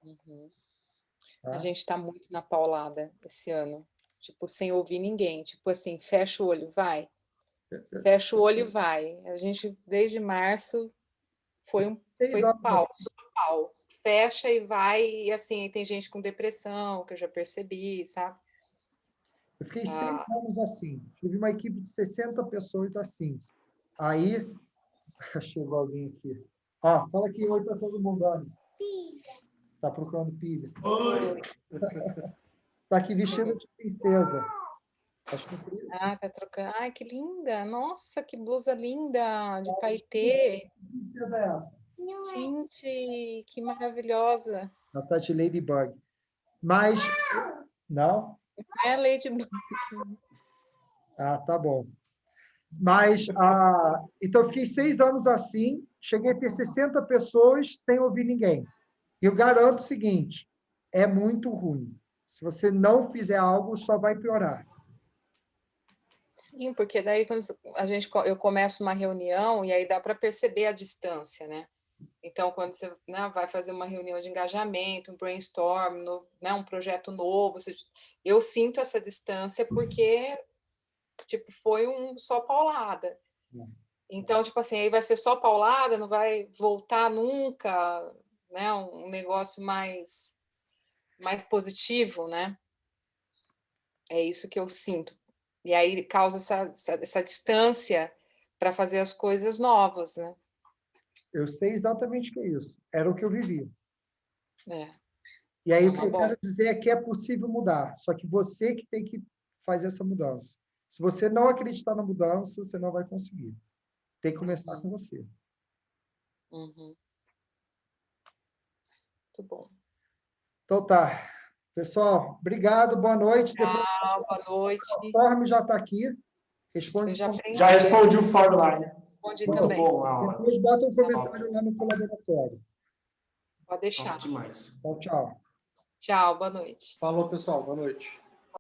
Uhum. Tá? A gente está muito na paulada esse ano. Tipo, sem ouvir ninguém. Tipo assim, fecha o olho, vai. Fecha o olho e vai. A gente, desde março, foi pau, só pau. Fecha e vai. E assim, tem gente com depressão, que eu já percebi, sabe? Eu fiquei 6 anos assim. Tive uma equipe de 60 pessoas assim. Aí, chegou alguém aqui. Fala aqui oi para todo mundo, olha. Está procurando pilha. Oi. Está aqui vestida de princesa. Tá trocando. Ai, que linda! Nossa, que blusa linda! De paetê. Que princesa é essa? Gente, que maravilhosa! Ela está de Ladybug. Mas, não? É a Ladybug. Tá bom. Mas, então, eu fiquei 6 anos assim, cheguei a ter 60 pessoas sem ouvir ninguém. E eu garanto o seguinte, é muito ruim. Se você não fizer algo, só vai piorar. Sim, porque daí quando eu começo uma reunião e aí dá para perceber a distância, né? Então, quando você vai fazer uma reunião de engajamento, um brainstorm, um projeto novo, eu sinto essa distância porque tipo, foi só paulada. Então, tipo assim, aí vai ser só paulada, não vai voltar nunca, né? Um negócio mais positivo, né? É isso que eu sinto. E aí causa essa distância para fazer as coisas novas, né? Eu sei exatamente o que é isso. Era o que eu vivia. É. E aí, o que eu quero dizer é que é possível mudar, só que você que tem que fazer essa mudança. Se você não acreditar na mudança, você não vai conseguir. Tem que começar com você. Uhum. Muito bom. Então tá. Pessoal, obrigado, boa noite. Tchau, boa noite. O Form já está aqui. Já respondi o Forline. Respondi também. Depois bota um comentário lá no colaboratório. Pode deixar. Demais. Então, tchau. Tchau, boa noite. Falou, pessoal. Boa noite.